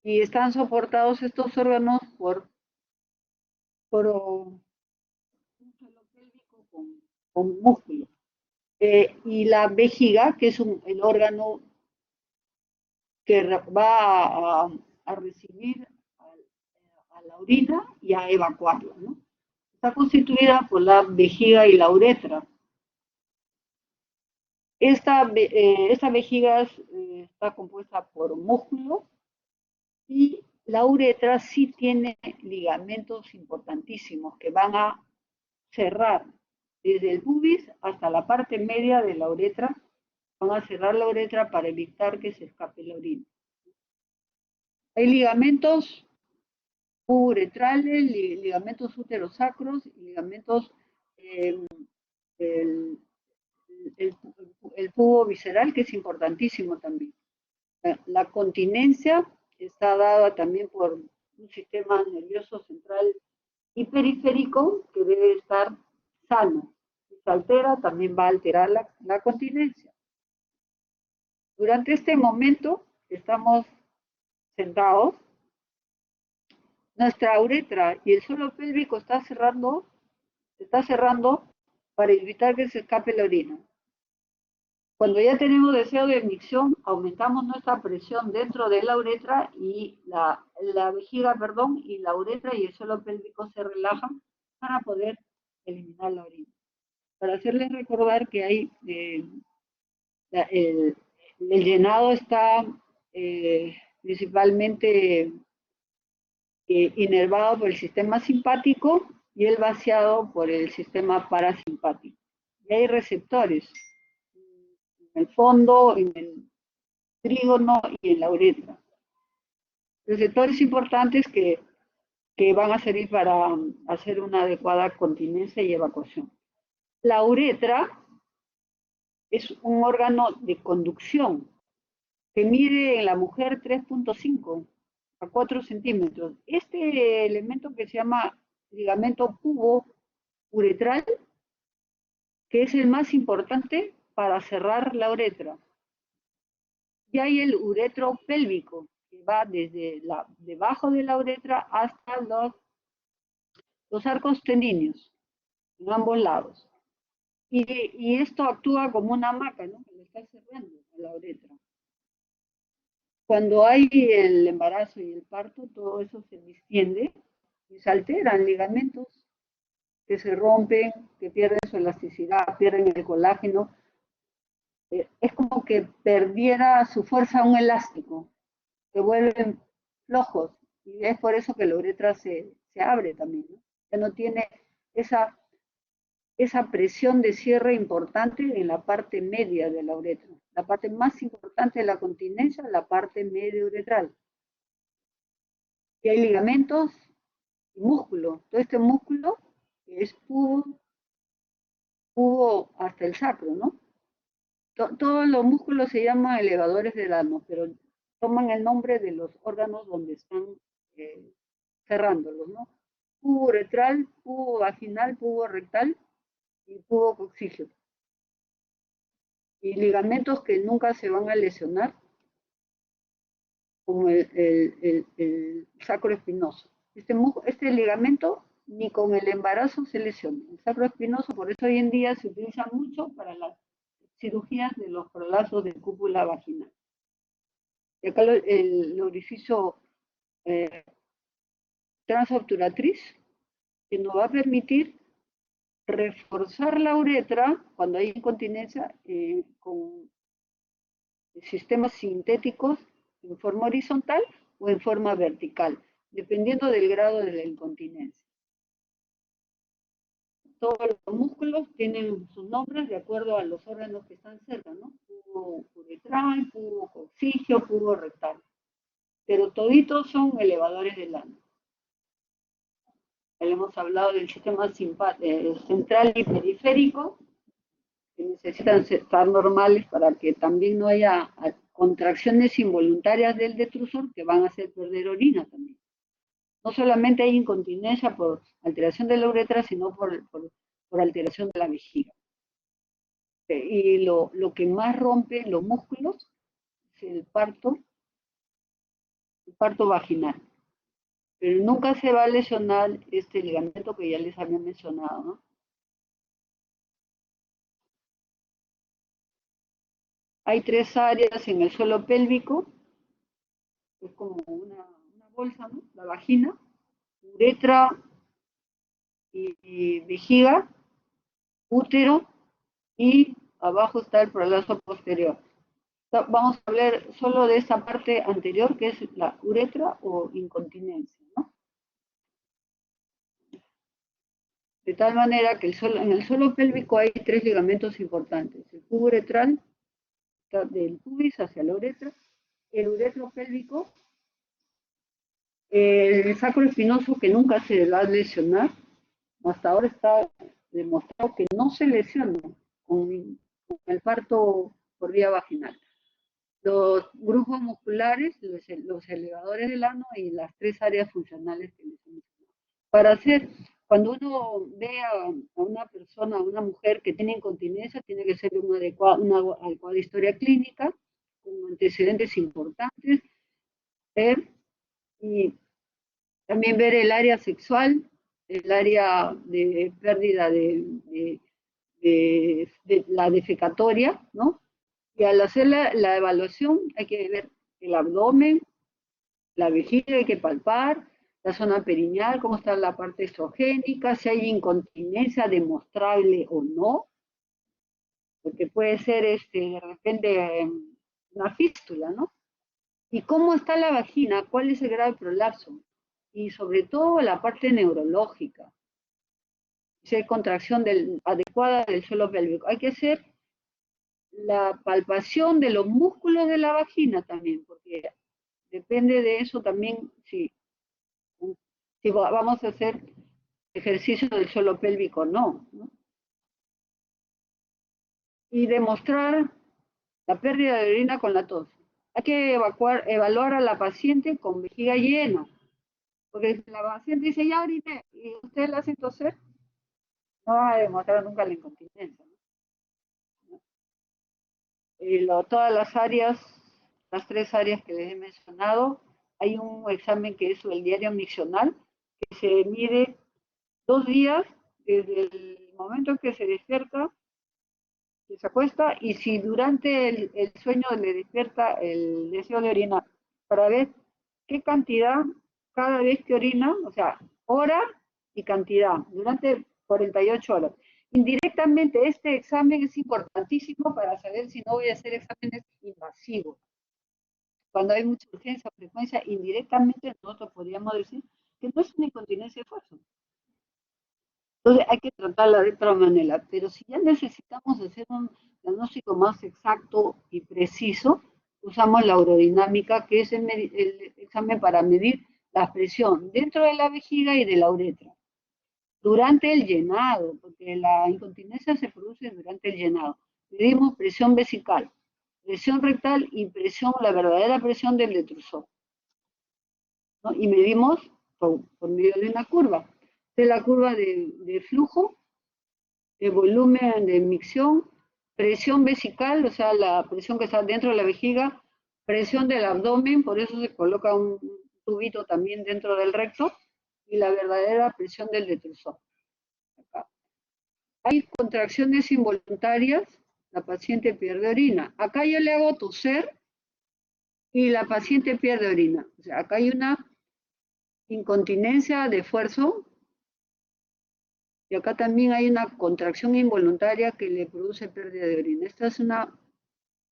Y están soportados estos órganos por un suelo pélvico con músculo. Y la vejiga, que es el órgano que va a recibir a la orina y a evacuarla, ¿no? Está constituida por la vejiga y la uretra. Esta vejiga está compuesta por músculo y la uretra sí tiene ligamentos importantísimos que van a cerrar desde el pubis hasta la parte media de la uretra, van a cerrar la uretra para evitar que se escape la orina. Hay ligamentos uretrales, ligamentos uterosacros y ligamentos, eh, el, el, el tubo visceral, que es importantísimo también. La continencia está dada también por un sistema nervioso central y periférico que debe estar sano. Si se altera, también va a alterar la continencia. Durante este momento estamos sentados, nuestra uretra y el suelo pélvico está cerrando para evitar que se escape la orina. Cuando ya tenemos deseo de micción, aumentamos nuestra presión dentro de la uretra y la vejiga, perdón, y la uretra y el suelo pélvico se relajan para poder eliminar la orina. Para hacerles recordar que hay el llenado está principalmente inervado por el sistema simpático y el vaciado por el sistema parasimpático. Y hay receptores en el fondo, en el trígono y en la uretra. Receptores importantes que van a servir para hacer una adecuada continencia y evacuación. La uretra es un órgano de conducción que mide en la mujer 3.5 a 4 centímetros. Este elemento que se llama ligamento pubo uretral, que es el más importante para cerrar la uretra. Y hay el uretro pélvico, que va desde debajo de la uretra hasta los arcos tendíneos, en ambos lados. Y esto actúa como una hamaca, ¿no? Que le está cerrando a la uretra. Cuando hay el embarazo y el parto, todo eso se distiende y se alteran ligamentos que se rompen, que pierden su elasticidad, pierden el colágeno. Es como que perdiera su fuerza un elástico, se vuelven flojos. Y es por eso que la uretra se abre también, ¿no? Ya no tiene esa, esa presión de cierre importante en la parte media de la uretra. La parte más importante de la continencia es la parte media uretral. Y hay ligamentos y músculo. Todo este músculo es pubo hasta el sacro, ¿no? Todos los músculos se llaman elevadores del ano, pero toman el nombre de los órganos donde están eh, cerrándolos, ¿no? Pubo uretral, pubo vaginal, pubo rectal y pubo coccígeo. Y ligamentos que nunca se van a lesionar, como el sacro espinoso. Este ligamento ni con el embarazo se lesiona. El sacro espinoso, por eso hoy en día se utiliza mucho para las cirugías de los prolapsos de cúpula vaginal. Y acá el orificio eh, transobturatriz, que nos va a permitir reforzar la uretra cuando hay incontinencia con sistemas sintéticos en forma horizontal o en forma vertical, dependiendo del grado de la incontinencia. Todos los músculos tienen sus nombres de acuerdo a los órganos que están cerca, ¿no? Pubo uretral, pubo coccígeo, pubo rectal. Pero toditos son elevadores del ano. Ya hemos hablado del sistema central y periférico, que necesitan estar normales para que también no haya contracciones involuntarias del detrusor que van a hacer perder orina también. No solamente hay incontinencia por alteración de la uretra, sino por alteración de la vejiga. Y lo que más rompe los músculos es el parto vaginal. Pero nunca se va a lesionar este ligamento que ya les había mencionado, ¿no? Hay 3 áreas en el suelo pélvico, es como una bolsa, ¿no? La vagina, uretra y vejiga, útero y abajo está el prolapso posterior. Vamos a hablar solo de esta parte anterior que es la uretra o incontinencia, ¿no? De tal manera que en el suelo pélvico hay 3 ligamentos importantes. El cubo uretral, del pubis hacia la uretra, el uretro pélvico El sacro espinoso que nunca se va a lesionar, hasta ahora está demostrado que no se lesiona con el parto por vía vaginal. Los grupos musculares, los elevadores del ano y las tres áreas funcionales que les he mencionado. Para hacer, cuando uno ve a una persona, a una mujer que tiene incontinencia, tiene que ser una adecuada historia clínica, con antecedentes importantes, y también ver el área sexual, el área de pérdida de la defecatoria, ¿no? Y al hacer la evaluación hay que ver el abdomen, la vejiga, hay que palpar, la zona perineal, cómo está la parte estrogénica, si hay incontinencia demostrable o no, porque puede ser de repente una fístula, ¿no? Y cómo está la vagina, cuál es el grado de prolapso, y sobre todo la parte neurológica, si hay contracción adecuada del suelo pélvico. Hay que hacer la palpación de los músculos de la vagina también, porque depende de eso también si vamos a hacer ejercicio del suelo pélvico o no, ¿no? Y demostrar la pérdida de orina con la tos. Hay que evaluar a la paciente con vejiga llena, porque si la paciente dice, ya orine, y usted la hace toser, no va a demostrar nunca la incontinencia, ¿no? Todas las áreas, las tres áreas que les he mencionado, hay un examen que es el diario miccional, que se mide 2 días desde el momento en que se despierta, que se acuesta, y si durante el sueño le despierta el deseo de orinar, para ver qué cantidad cada vez que orina, o sea, hora y cantidad, durante 48 horas. Indirectamente, este examen es importantísimo para saber si no voy a hacer exámenes invasivos. Cuando hay mucha urgencia o frecuencia, indirectamente nosotros podríamos decir que no es una incontinencia de fuerza. Entonces hay que tratarla de otra manera, pero si ya necesitamos hacer un diagnóstico más exacto y preciso, usamos la urodinámica, que es el examen para medir la presión dentro de la vejiga y de la uretra, durante el llenado, porque la incontinencia se produce durante el llenado. Medimos presión vesical, presión rectal y la verdadera presión del detrusor, ¿no? Y medimos por medio de una curva. De la curva de flujo, de volumen de micción, presión vesical, o sea, la presión que está dentro de la vejiga, presión del abdomen, por eso se coloca un tubito también dentro del recto, y la verdadera presión del detrusor. Acá. Hay contracciones involuntarias, la paciente pierde orina. Acá yo le hago toser y la paciente pierde orina. O sea, acá hay una incontinencia de esfuerzo, y acá también hay una contracción involuntaria que le produce pérdida de orina. Esta es una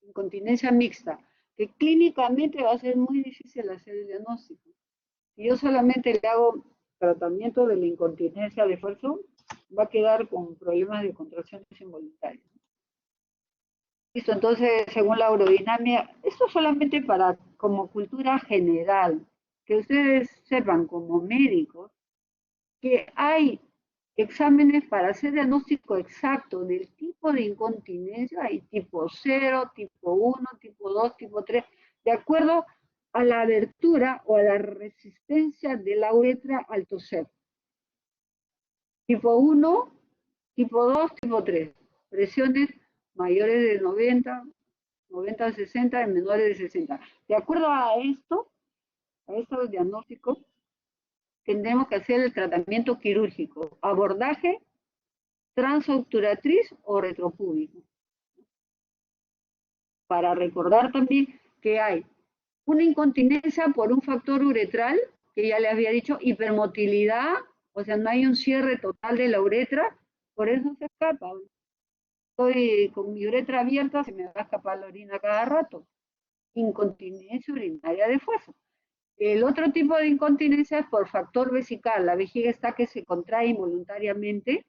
incontinencia mixta, que clínicamente va a ser muy difícil hacer el diagnóstico. Si yo solamente le hago tratamiento de la incontinencia de esfuerzo, va a quedar con problemas de contracciones involuntarias. Listo, entonces, según la urodinamia, esto solamente para como cultura general, que ustedes sepan como médicos que hay exámenes para hacer diagnóstico exacto del tipo de incontinencia, hay tipo 0, tipo 1, tipo 2, tipo 3, de acuerdo a la abertura o a la resistencia de la uretra al toser. Tipo 1, tipo 2, tipo 3. Presiones mayores de 90, 90 a 60, y menores de 60. De acuerdo a estos diagnósticos, tendremos que hacer el tratamiento quirúrgico, abordaje transobturatriz o retropúbico. Para recordar también que hay una incontinencia por un factor uretral, que ya le había dicho, hipermotilidad, o sea, no hay un cierre total de la uretra, por eso se escapa. Estoy con mi uretra abierta, se me va a escapar la orina cada rato. Incontinencia urinaria de fuerza. El otro tipo de incontinencia es por factor vesical. La vejiga está que se contrae involuntariamente,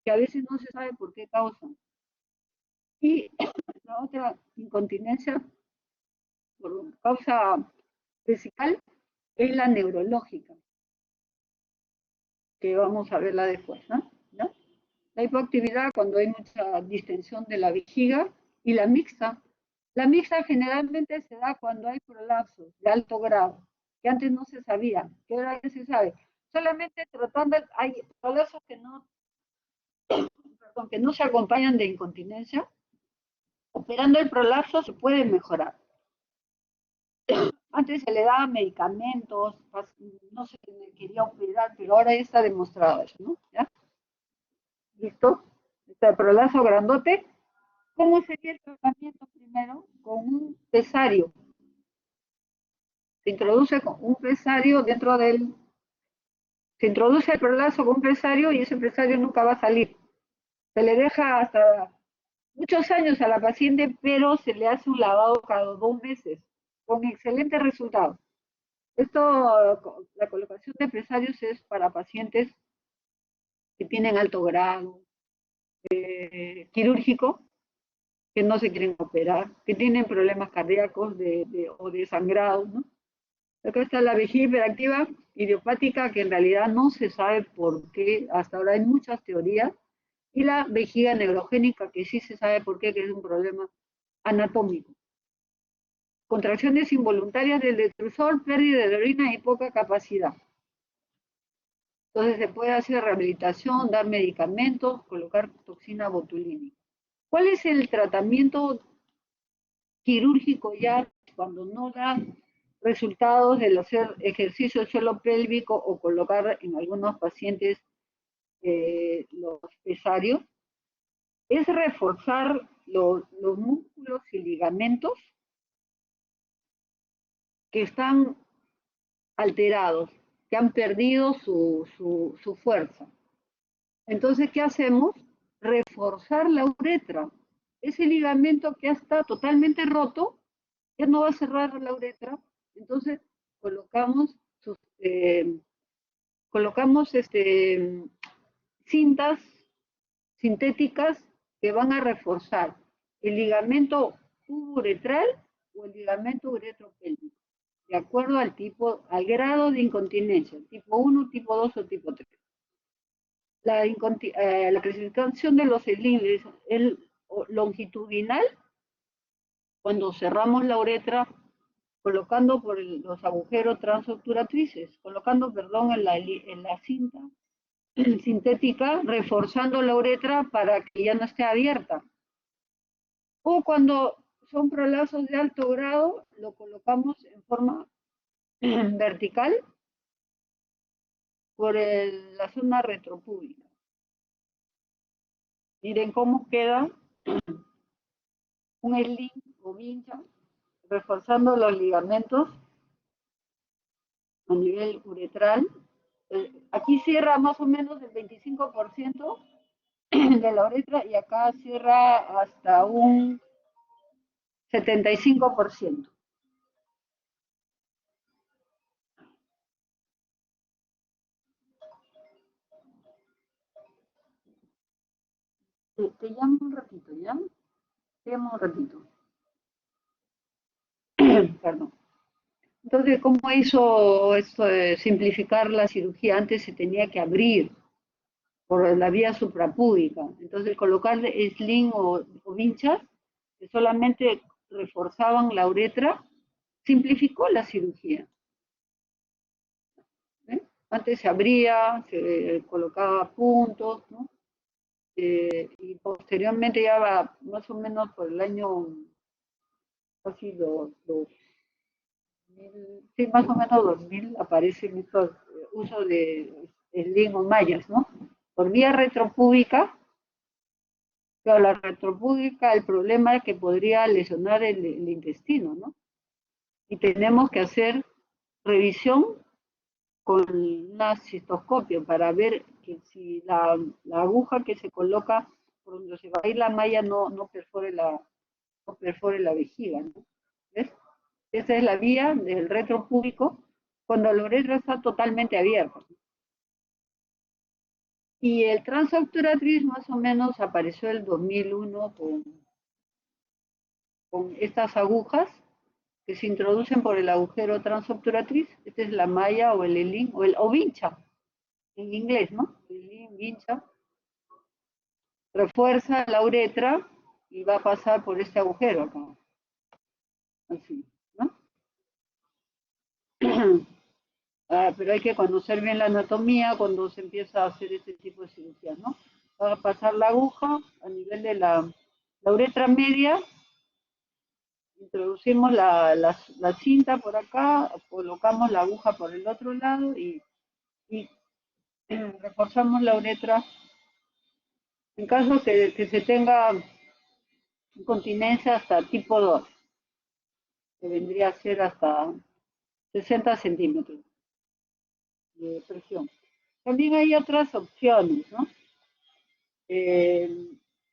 que a veces no se sabe por qué causa. Y la otra incontinencia por causa vesical es la neurológica, que vamos a verla después, ¿no? ¿No? La hipoactividad cuando hay mucha distensión de la vejiga y la mixta. La mixta generalmente se da cuando hay prolapsos de alto grado, que antes no se sabía, que ahora ya se sabe. Solamente tratando, hay prolapsos que no se acompañan de incontinencia. Operando el prolapso se puede mejorar. Antes se le daban medicamentos, no se quería operar, pero ahora ya está demostrado eso, ¿no? ¿Ya? ¿Listo? Está el prolapso grandote. ¿Cómo sería el tratamiento primero? Con un pesario. Se introduce con un pesario dentro del... Se introduce el prolapso con un pesario y ese pesario nunca va a salir. Se le deja hasta muchos años a la paciente, pero se le hace un lavado cada 2 meses, con excelentes resultados. Esto, la colocación de presarios es para pacientes que tienen alto grado quirúrgico, que no se quieren operar, que tienen problemas cardíacos o de sangrado, ¿no? Acá está la vejiga hiperactiva idiopática, que en realidad no se sabe por qué, hasta ahora hay muchas teorías, y la vejiga neurogénica, que sí se sabe por qué, que es un problema anatómico. Contracciones involuntarias del detrusor, pérdida de orina y poca capacidad. Entonces se puede hacer rehabilitación, dar medicamentos, colocar toxina botulínica. ¿Cuál es el tratamiento quirúrgico ya cuando no da resultados del hacer ejercicio de suelo pélvico o colocar en algunos pacientes los pesarios? Es reforzar los músculos y ligamentos que están alterados, que han perdido su fuerza. Entonces, ¿qué hacemos? Reforzar la uretra. Ese ligamento que está totalmente roto, ya no va a cerrar la uretra. Entonces, colocamos, colocamos cintas sintéticas que van a reforzar el ligamento uretral o el ligamento uretropélvico, de acuerdo al tipo, al grado de incontinencia, tipo 1, tipo 2 o tipo 3. La clasificación de los cilindros es longitudinal, cuando cerramos la uretra, colocando por los agujeros transobturatrices, colocando, perdón, en la cinta sintética, reforzando la uretra para que ya no esté abierta. O cuando son prolapsos de alto grado, lo colocamos en forma vertical por la zona retropúbica. Miren cómo queda un sling o vincha, reforzando los ligamentos a nivel uretral. Aquí cierra más o menos el 25% de la uretra y acá cierra hasta un 75%. Te llamo un ratito, ¿ya? Te llamo un ratito. Perdón. Entonces, ¿cómo hizo esto de simplificar la cirugía? Antes se tenía que abrir por la vía suprapúbica. Entonces, colocarle sling o vinchas que solamente reforzaban la uretra, simplificó la cirugía. ¿Eh? Antes se abría, se colocaba puntos, ¿no? Y posteriormente ya va, más o menos por el año, casi sí, más o menos 2000 aparecen estos usos de sling o mallas, ¿no? Por vía retropúbica, pero la retropúbica, el problema es que podría lesionar el intestino, ¿no? Y tenemos que hacer revisión con una cistoscopio para ver que si la aguja que se coloca por donde se va a ir la malla no perfore la vejiga, ¿no? ¿Ves? Esa es la vía del retropúbico cuando la uretra está totalmente abierta. Y el transobturatriz más o menos apareció el 2001 con estas agujas que se introducen por el agujero transobturatriz. Esta es la malla o el helín o vincha, en inglés, ¿no? Helín, vincha. Refuerza la uretra y va a pasar por este agujero acá. Así, ¿no? Pero hay que conocer bien la anatomía cuando se empieza a hacer este tipo de cirugía, ¿no? Va a pasar la aguja a nivel de la uretra media, introducimos la cinta por acá, colocamos la aguja por el otro lado y reforzamos la uretra. En caso que se tenga incontinencia hasta tipo 2, que vendría a ser hasta 60 centímetros de presión. También hay otras opciones, ¿no?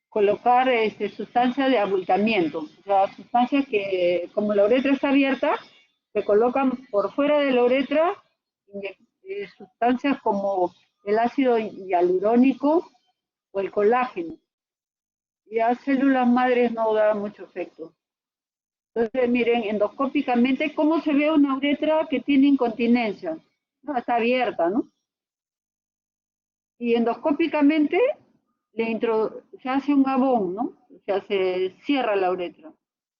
Colocar sustancias de abultamiento, o sea, sustancias que, como la uretra está abierta, se colocan por fuera de la uretra sustancias como el ácido hialurónico o el colágeno. Y a células madres no da mucho efecto. Entonces, miren, endoscópicamente, ¿cómo se ve una uretra que tiene incontinencia? No, está abierta, ¿no? Y endoscópicamente se hace un abón, ¿no? O sea, se cierra la uretra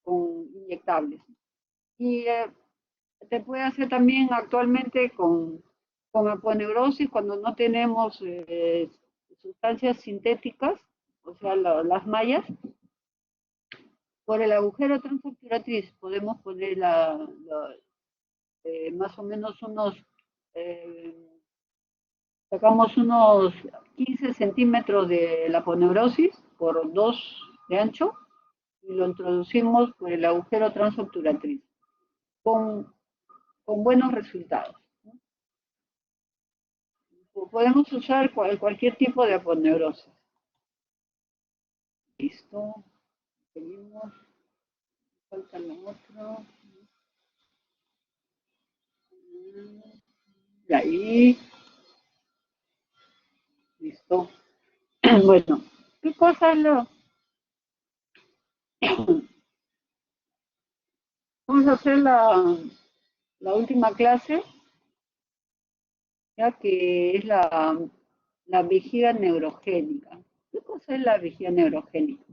con inyectables. Y se puede hacer también actualmente con aponeurosis cuando no tenemos sustancias sintéticas, o sea, las mallas. Por el agujero transobturatriz podemos poner más o menos sacamos unos 15 centímetros de la aponeurosis por 2 de ancho y lo introducimos por el agujero transobturatriz con, con buenos resultados. Podemos usar cualquier tipo de aponeurosis. Listo. Seguimos. Falta lo otro. Y ahí. Listo. Bueno, ¿qué cosa es lo? Vamos a hacer la última clase, ya que es la vejiga neurogénica. ¿Qué cosa es la vejiga neurogénica?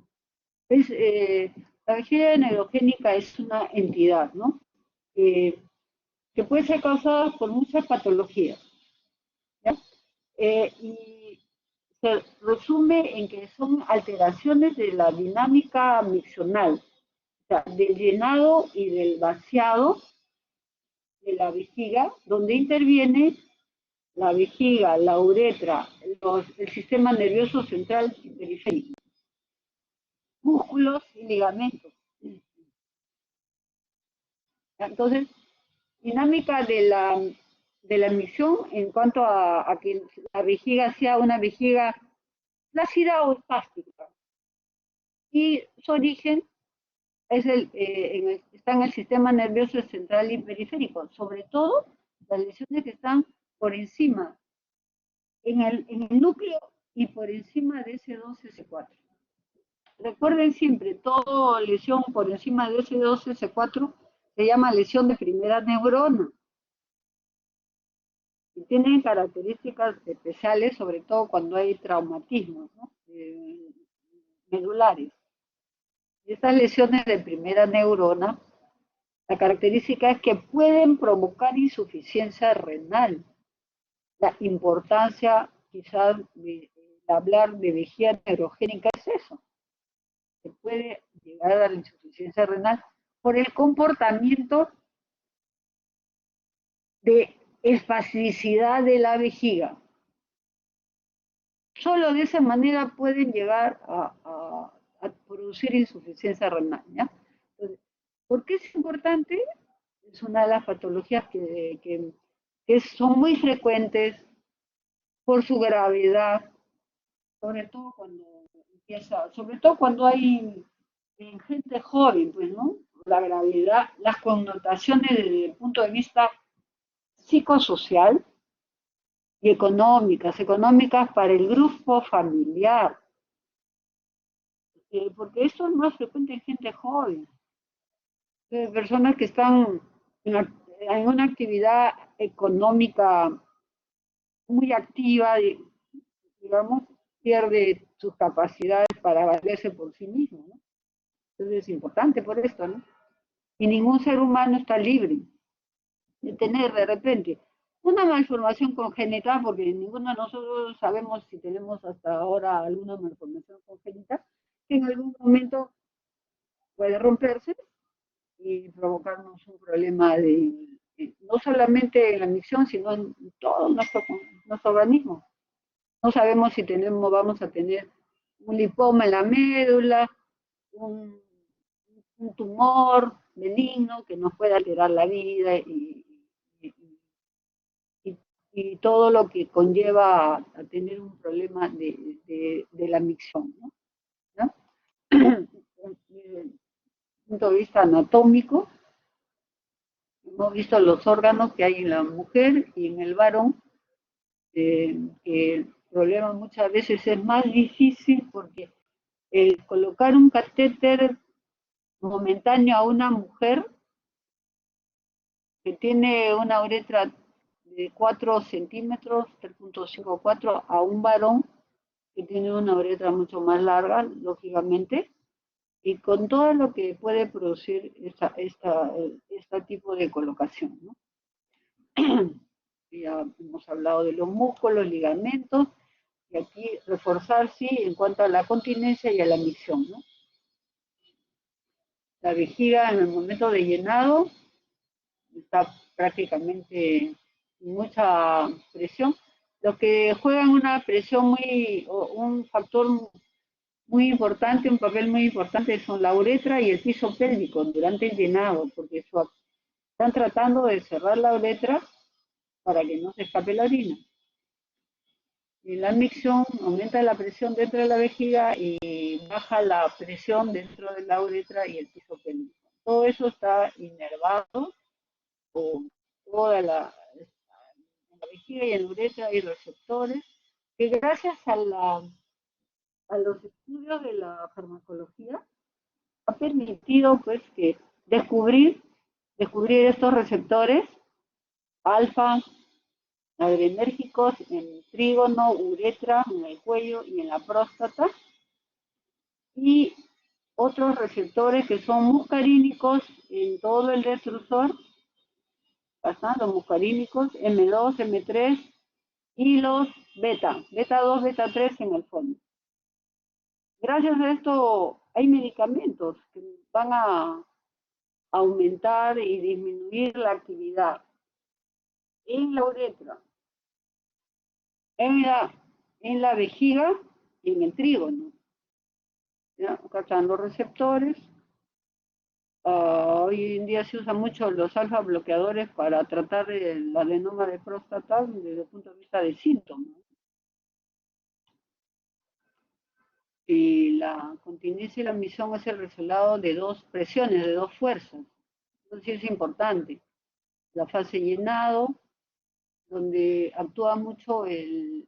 Es, la vejiga neurogénica es una entidad, ¿no? Que puede ser causada por muchas patologías, ¿ya? Y se resume en que son alteraciones de la dinámica miccional, o sea, del llenado y del vaciado de la vejiga, donde interviene la vejiga, la uretra, el sistema nervioso central y periférico, músculos y ligamentos. Entonces, dinámica de la emisión en cuanto a que la vejiga sea una vejiga flácida o espástica. Y su origen está en el sistema nervioso central y periférico, sobre todo las lesiones que están por encima, en el núcleo y por encima de S2, S4. Recuerden siempre, toda lesión por encima de S2, S4 se llama lesión de primera neurona. Y tienen características especiales, sobre todo cuando hay traumatismos, ¿no? Medulares. Y estas lesiones de primera neurona, la característica es que pueden provocar insuficiencia renal. La importancia quizás de hablar de vejiga neurogénica es eso. Se puede llegar a la insuficiencia renal por el comportamiento de espasticidad de la vejiga. Solo de esa manera pueden llegar a producir insuficiencia renal, ¿ya? Entonces, ¿por qué es importante? Es una de las patologías que son muy frecuentes por su gravedad, sobre todo cuando hay en gente joven, pues, ¿no? La gravedad, las connotaciones desde el punto de vista psicosocial y económicas para el grupo familiar, porque eso es más frecuente en gente joven. personas que están en una actividad económica muy activa, digamos, pierde sus capacidades para valerse por sí mismo, ¿no? Entonces es importante por esto, ¿no? Y ningún ser humano está libre de tener de repente una malformación congénita, porque ninguno de nosotros sabemos si tenemos hasta ahora alguna malformación congénita, que en algún momento puede romperse y provocarnos un problema no solamente en la micción, sino en todo nuestro organismo. No sabemos si vamos a tener un lipoma en la médula, un, un tumor benigno que nos puede alterar la vida y, y, y todo lo que conlleva a tener un problema de la micción, ¿no? ¿No? Desde el punto de vista anatómico, hemos visto los órganos que hay en la mujer y en el varón, que el problema muchas veces es más difícil porque el colocar un catéter momentáneo a una mujer que tiene una uretra de 4 centímetros, 3,54, a un varón que tiene una uretra mucho más larga, lógicamente, y con todo lo que puede producir este tipo de colocación, ¿no? Ya hemos hablado de los músculos, ligamentos, y aquí reforzar, sí, en cuanto a la continencia y a la micción, ¿no? La vejiga en el momento de llenado está prácticamente mucha presión. Lo que juegan una presión un factor muy importante, un papel muy importante son la uretra y el piso pélvico durante el llenado, porque están tratando de cerrar la uretra para que no se escape la orina. Y la micción aumenta la presión dentro de la vejiga y baja la presión dentro de la uretra y el piso pélvico. Todo eso está inervado con toda la vejiga y en la uretra hay receptores que gracias a los estudios de la farmacología ha permitido pues que descubrir estos receptores alfa, adrenérgicos en trígono, uretra, en el cuello y en la próstata, y otros receptores que son muscarínicos en todo el detrusor, los muscarínicos, M2, M3 y los beta 2, beta 3 en el fondo. Gracias a esto hay medicamentos que van a aumentar y disminuir la actividad en la uretra, en la vejiga y en el trígono. ¿Ya? Acá están los receptores. Hoy en día se usan mucho los alfa bloqueadores para tratar el adenoma de próstata desde el punto de vista de síntomas. Y la continencia y la misión es el resultado de dos presiones, de dos fuerzas. Entonces es importante. La fase llenado, donde actúa mucho el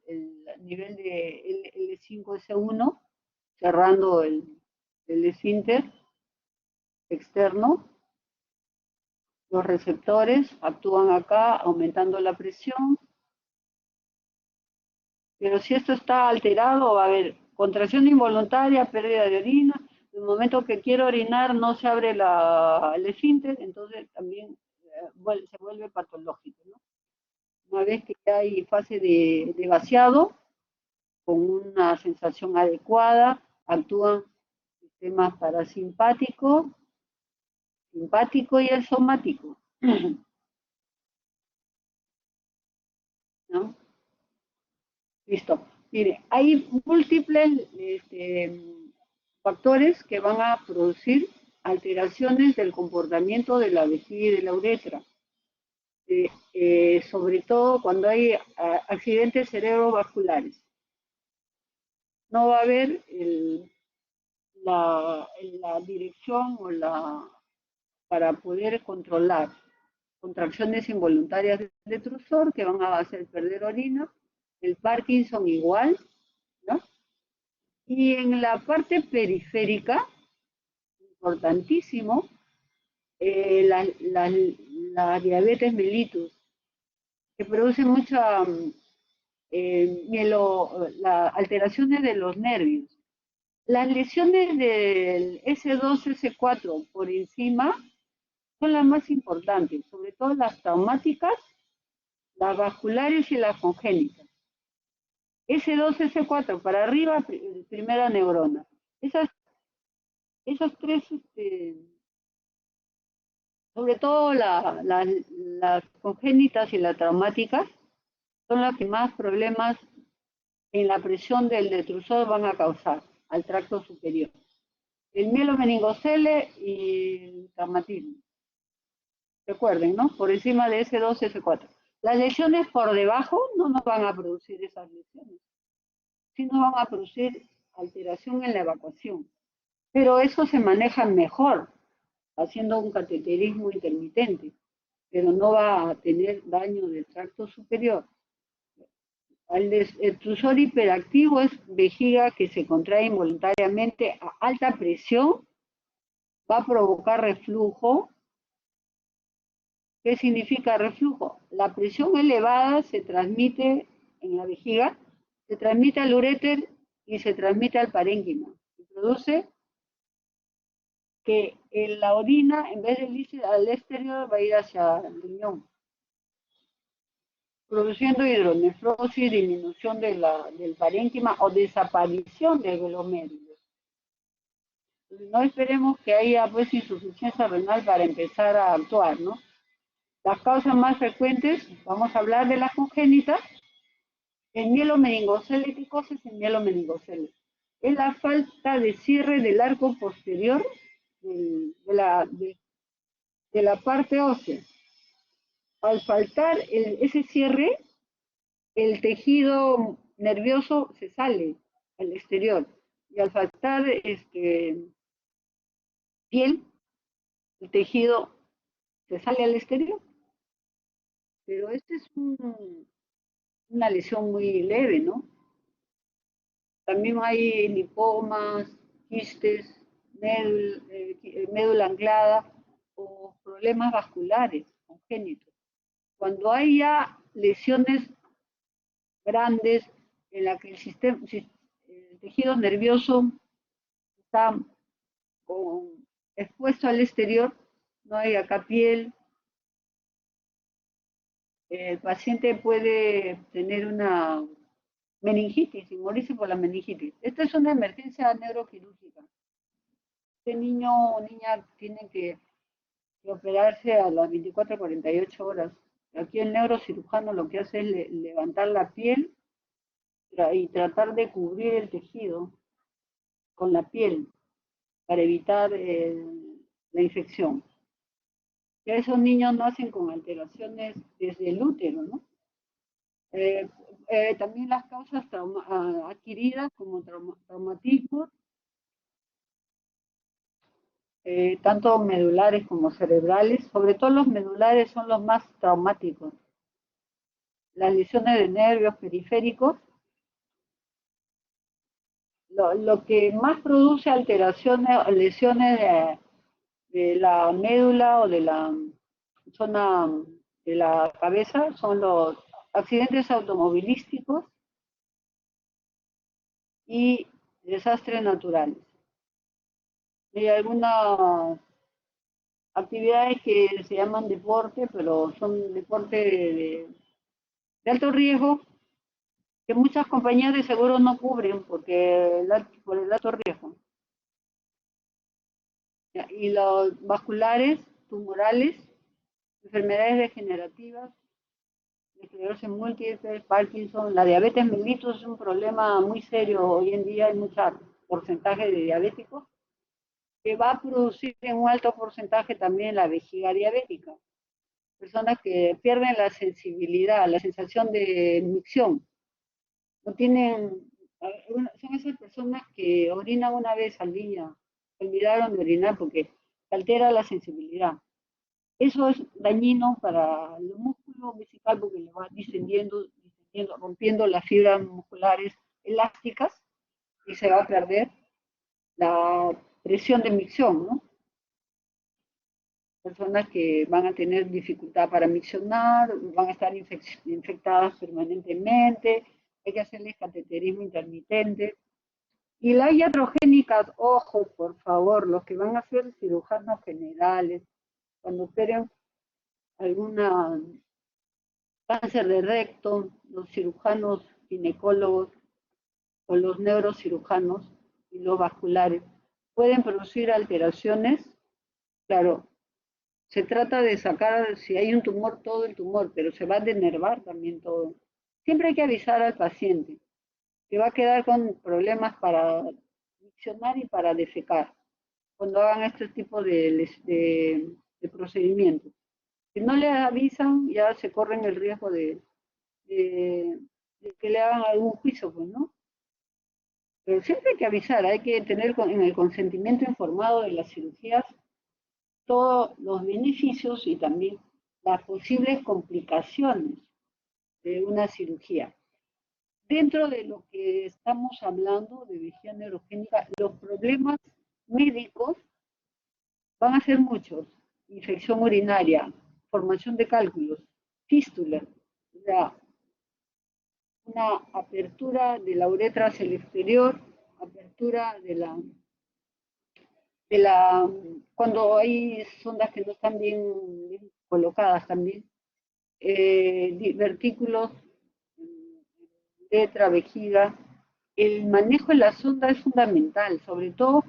nivel de L5S1, cerrando el esfínter externo. Los receptores actúan acá, aumentando la presión. Pero si esto está alterado, va a haber contracción involuntaria, pérdida de orina. En el momento que quiero orinar no se abre el esfínter, entonces también se vuelve patológico, ¿no? Una vez que ya hay fase de vaciado, con una sensación adecuada, actúan sistemas parasimpático, simpático y el somático, ¿no? Listo. Mire, hay múltiples factores que van a producir alteraciones del comportamiento de la vejiga y de la uretra. Sobre todo cuando hay accidentes cerebrovasculares. No va a haber la dirección para poder controlar contracciones involuntarias del detrusor que van a hacer perder orina, el Parkinson igual, ¿no? Y en la parte periférica, importantísimo, eh, la, la- la diabetes mellitus, que produce mucha alteraciones de los nervios. Las lesiones del S2, S4 por encima son las más importantes, sobre todo las traumáticas, las vasculares y las congénitas. S2, S4 para arriba, primera neurona. Esas, esas tres, sobre todo las congénitas y las traumáticas, son las que más problemas en la presión del detrusor van a causar al tracto superior. El mielomeningocele y el traumatismo. Recuerden, ¿no? Por encima de S2, S4. Las lesiones por debajo no nos van a producir esas lesiones, sino van a producir alteración en la evacuación. Pero eso se maneja mejor haciendo un cateterismo intermitente, pero no va a tener daño del tracto superior. El extrusor hiperactivo es vejiga que se contrae involuntariamente a alta presión, va a provocar reflujo. ¿Qué significa reflujo? La presión elevada se transmite en la vejiga, se transmite al uréter y se transmite al parénquima. Y produce que en la orina, en vez de irse al exterior, va a ir hacia el riñón, produciendo hidronefrosis, disminución del parénquima o desaparición del glomérulo. No esperemos que haya pues insuficiencia renal para empezar a actuar, ¿no? Las causas más frecuentes, vamos a hablar de las congénitas. El mielomeningocele, ¿qué cosa es el mielomeningocele? Es la falta de cierre del arco posterior de la parte ósea. Al faltar ese cierre, el tejido nervioso se sale al exterior. Y al faltar piel, el tejido se sale al exterior. Pero esta es una lesión muy leve, ¿no? También hay lipomas, quistes, médula anglada o problemas vasculares congénitos. Cuando hay ya lesiones grandes en la que el tejido nervioso está expuesto al exterior, no hay acá piel, el paciente puede tener una meningitis y morirse por la meningitis. Esta es una emergencia neuroquirúrgica. Este niño o niña tiene que operarse a las 24 a 48 horas. Aquí el neurocirujano lo que hace es levantar la piel y tratar de cubrir el tejido con la piel para evitar la infección. Ya esos niños nacen con alteraciones desde el útero, ¿no? Eh, también las causas adquiridas como traumatismos, tanto medulares como cerebrales, sobre todo los medulares son los más traumáticos. Las lesiones de nervios periféricos, lo que más produce alteraciones o lesiones de la médula o de la zona de la cabeza son los accidentes automovilísticos y desastres naturales. Hay algunas actividades que se llaman deporte, pero son deporte de alto riesgo que muchas compañías de seguro no cubren por el alto riesgo. Y los vasculares, tumorales, enfermedades degenerativas, esclerosis múltiple, Parkinson, la diabetes mellitus es un problema muy serio hoy en día, hay mucho porcentaje de diabéticos, que va a producir en un alto porcentaje también la vejiga diabética. Personas que pierden la sensibilidad, la sensación de micción, no tienen, son esas personas que orinan una vez al día, olvidaron de orinar porque altera la sensibilidad. Eso es dañino para el músculo musical porque le va distendiendo, rompiendo las fibras musculares elásticas y se va a perder la presión de micción, ¿no? personas que van a tener dificultad para miccionar, van a estar infectadas permanentemente, hay que hacerles cateterismo intermitente. Y las iatrogénicas, ojo, por favor, los que van a ser cirujanos generales, cuando operen alguna cáncer de recto, los cirujanos ginecólogos o los neurocirujanos y los vasculares, pueden producir alteraciones. Claro, se trata de sacar, si hay un tumor, todo el tumor, pero se va a denervar también todo. Siempre hay que avisar al paciente que va a quedar con problemas para miccionar y para defecar cuando hagan este tipo de procedimientos. Si no le avisan, ya se corren el riesgo de que le hagan algún juicio, pues, ¿no? Pero siempre hay que avisar, hay que tener en el consentimiento informado de las cirugías todos los beneficios y también las posibles complicaciones de una cirugía. Dentro de lo que estamos hablando de vejiga neurogénica, los problemas médicos van a ser muchos. Infección urinaria, formación de cálculos, fístula, o sea, una apertura de la uretra hacia el exterior, apertura cuando hay sondas que no están bien colocadas también, divertículos, letra, vejiga. El manejo de la sonda es fundamental, sobre todo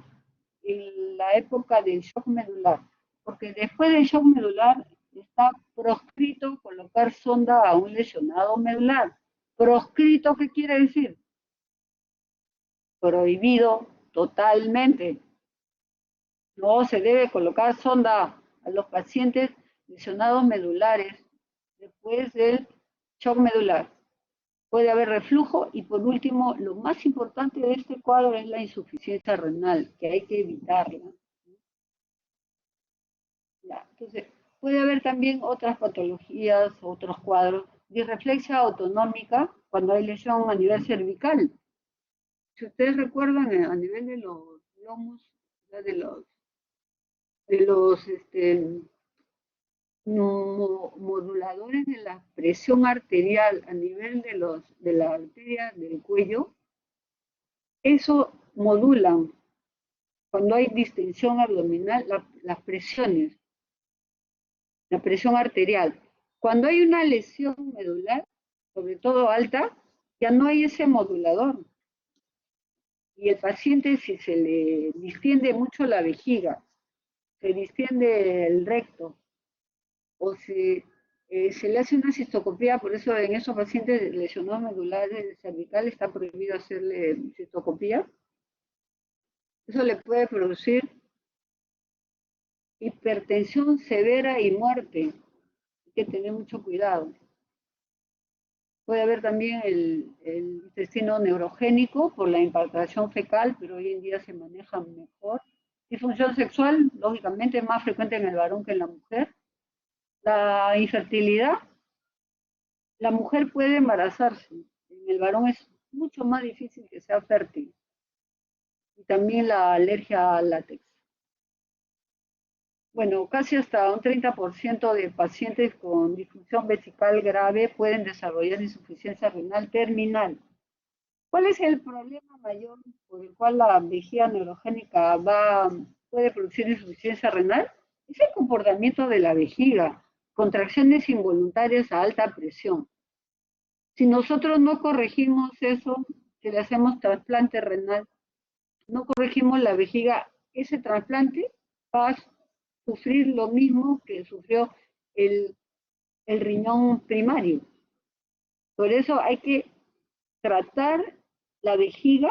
en la época del shock medular, porque después del shock medular está proscrito colocar sonda a un lesionado medular. Proscrito, ¿qué quiere decir? Prohibido totalmente. No se debe colocar sonda a los pacientes lesionados medulares después del shock medular. Puede haber reflujo y por último, lo más importante de este cuadro es la insuficiencia renal, que hay que evitarla. Ya, entonces, puede haber también otras patologías, otros cuadros, disreflexia autonómica cuando hay lesión a nivel cervical. Si ustedes recuerdan, a nivel de los lomos, de los moduladores de la presión arterial a nivel de la arteria del cuello, eso modulan cuando hay distensión abdominal las presiones, la presión arterial. Cuando hay una lesión medular, sobre todo alta, ya no hay ese modulador. Y el paciente, si se le distiende mucho la vejiga, se distiende el recto, o si se le hace una cistocopía, por eso en esos pacientes lesionados medulares cervicales está prohibido hacerle cistocopía. Eso le puede producir hipertensión severa y muerte. Hay que tener mucho cuidado. Puede haber también el intestino neurogénico por la impactación fecal, pero hoy en día se maneja mejor. Disfunción sexual, lógicamente, es más frecuente en el varón que en la mujer. La infertilidad, la mujer puede embarazarse, en el varón es mucho más difícil que sea fértil. Y también la alergia al látex. Bueno, casi hasta un 30% de pacientes con disfunción vesical grave pueden desarrollar insuficiencia renal terminal. ¿Cuál es el problema mayor por el cual la vejiga neurogénica puede producir insuficiencia renal? Es el comportamiento de la vejiga, contracciones involuntarias a alta presión. Si nosotros no corregimos eso, si le hacemos trasplante renal, no corregimos la vejiga, ese trasplante va a sufrir lo mismo que sufrió el riñón primario. Por eso hay que tratar la vejiga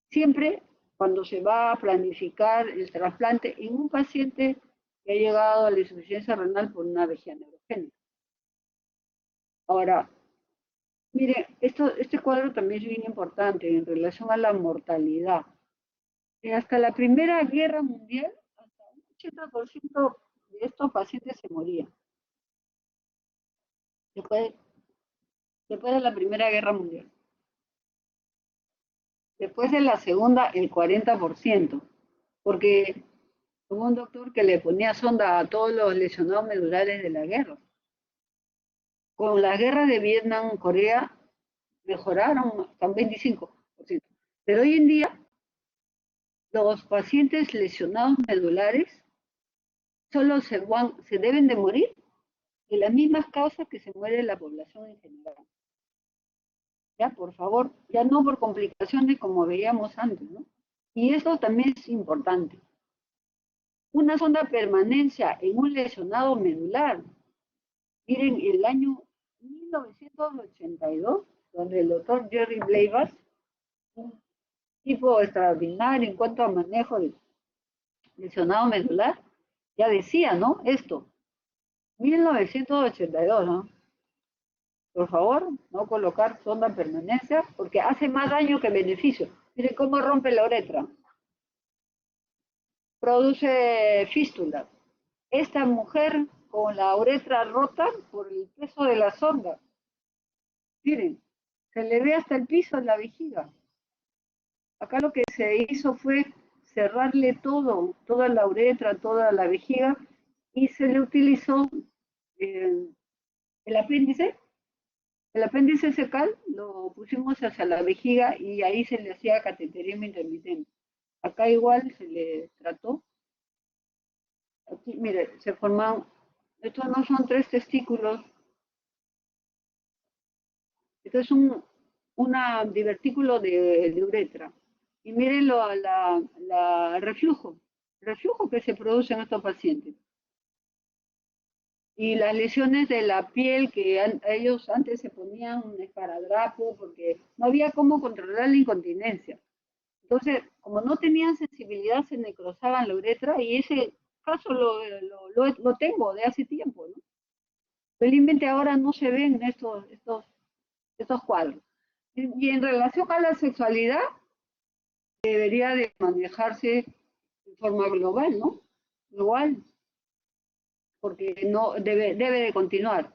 siempre cuando se va a planificar el trasplante en un paciente que ha llegado a la insuficiencia renal por una vejiga neurogénica. Ahora, mire, este cuadro también es bien importante en relación a la mortalidad. Hasta la Primera Guerra Mundial, hasta un 80% de estos pacientes se morían. Después de la Primera Guerra Mundial. Después de la Segunda, el 40%. Porque Hubo un doctor que le ponía sonda a todos los lesionados medulares de la guerra. Con la guerra de Vietnam, Corea, mejoraron hasta un 25%. Pero hoy en día, los pacientes lesionados medulares solo se deben de morir de las mismas causas que se muere la población en general. Ya, por favor, ya no por complicaciones como veíamos antes, ¿no? Y eso también es importante. Una sonda permanencia en un lesionado medular. Miren, el año 1982, donde el doctor Jerry Bleibas, un tipo extraordinario en cuanto a manejo de lesionado medular, ya decía, ¿no? Esto, 1982, ¿no? Por favor, no colocar sonda permanencia, porque hace más daño que beneficio. Miren cómo rompe la uretra. Produce fístula. Esta mujer con la uretra rota por el peso de la sonda. Miren, se le ve hasta el piso en la vejiga. Acá lo que se hizo fue cerrarle todo, toda la uretra, toda la vejiga, y se le utilizó eh, el apéndice. El apéndice secal lo pusimos hacia la vejiga y ahí se le hacía cateterismo intermitente. Acá igual se le trató. Aquí, mire, se forman, estos no son tres testículos, esto es un divertículo de uretra. Y miren reflujo que se produce en estos pacientes. Y las lesiones de la piel que ellos antes se ponían un esparadrapo porque no había cómo controlar la incontinencia. Entonces, como no tenían sensibilidad, se necrosaban la uretra y ese caso lo tengo de hace tiempo, ¿no? Felizmente ahora no se ven estos cuadros. Y en relación a la sexualidad, debería de manejarse de forma global, ¿no? Global, porque no debe de continuar.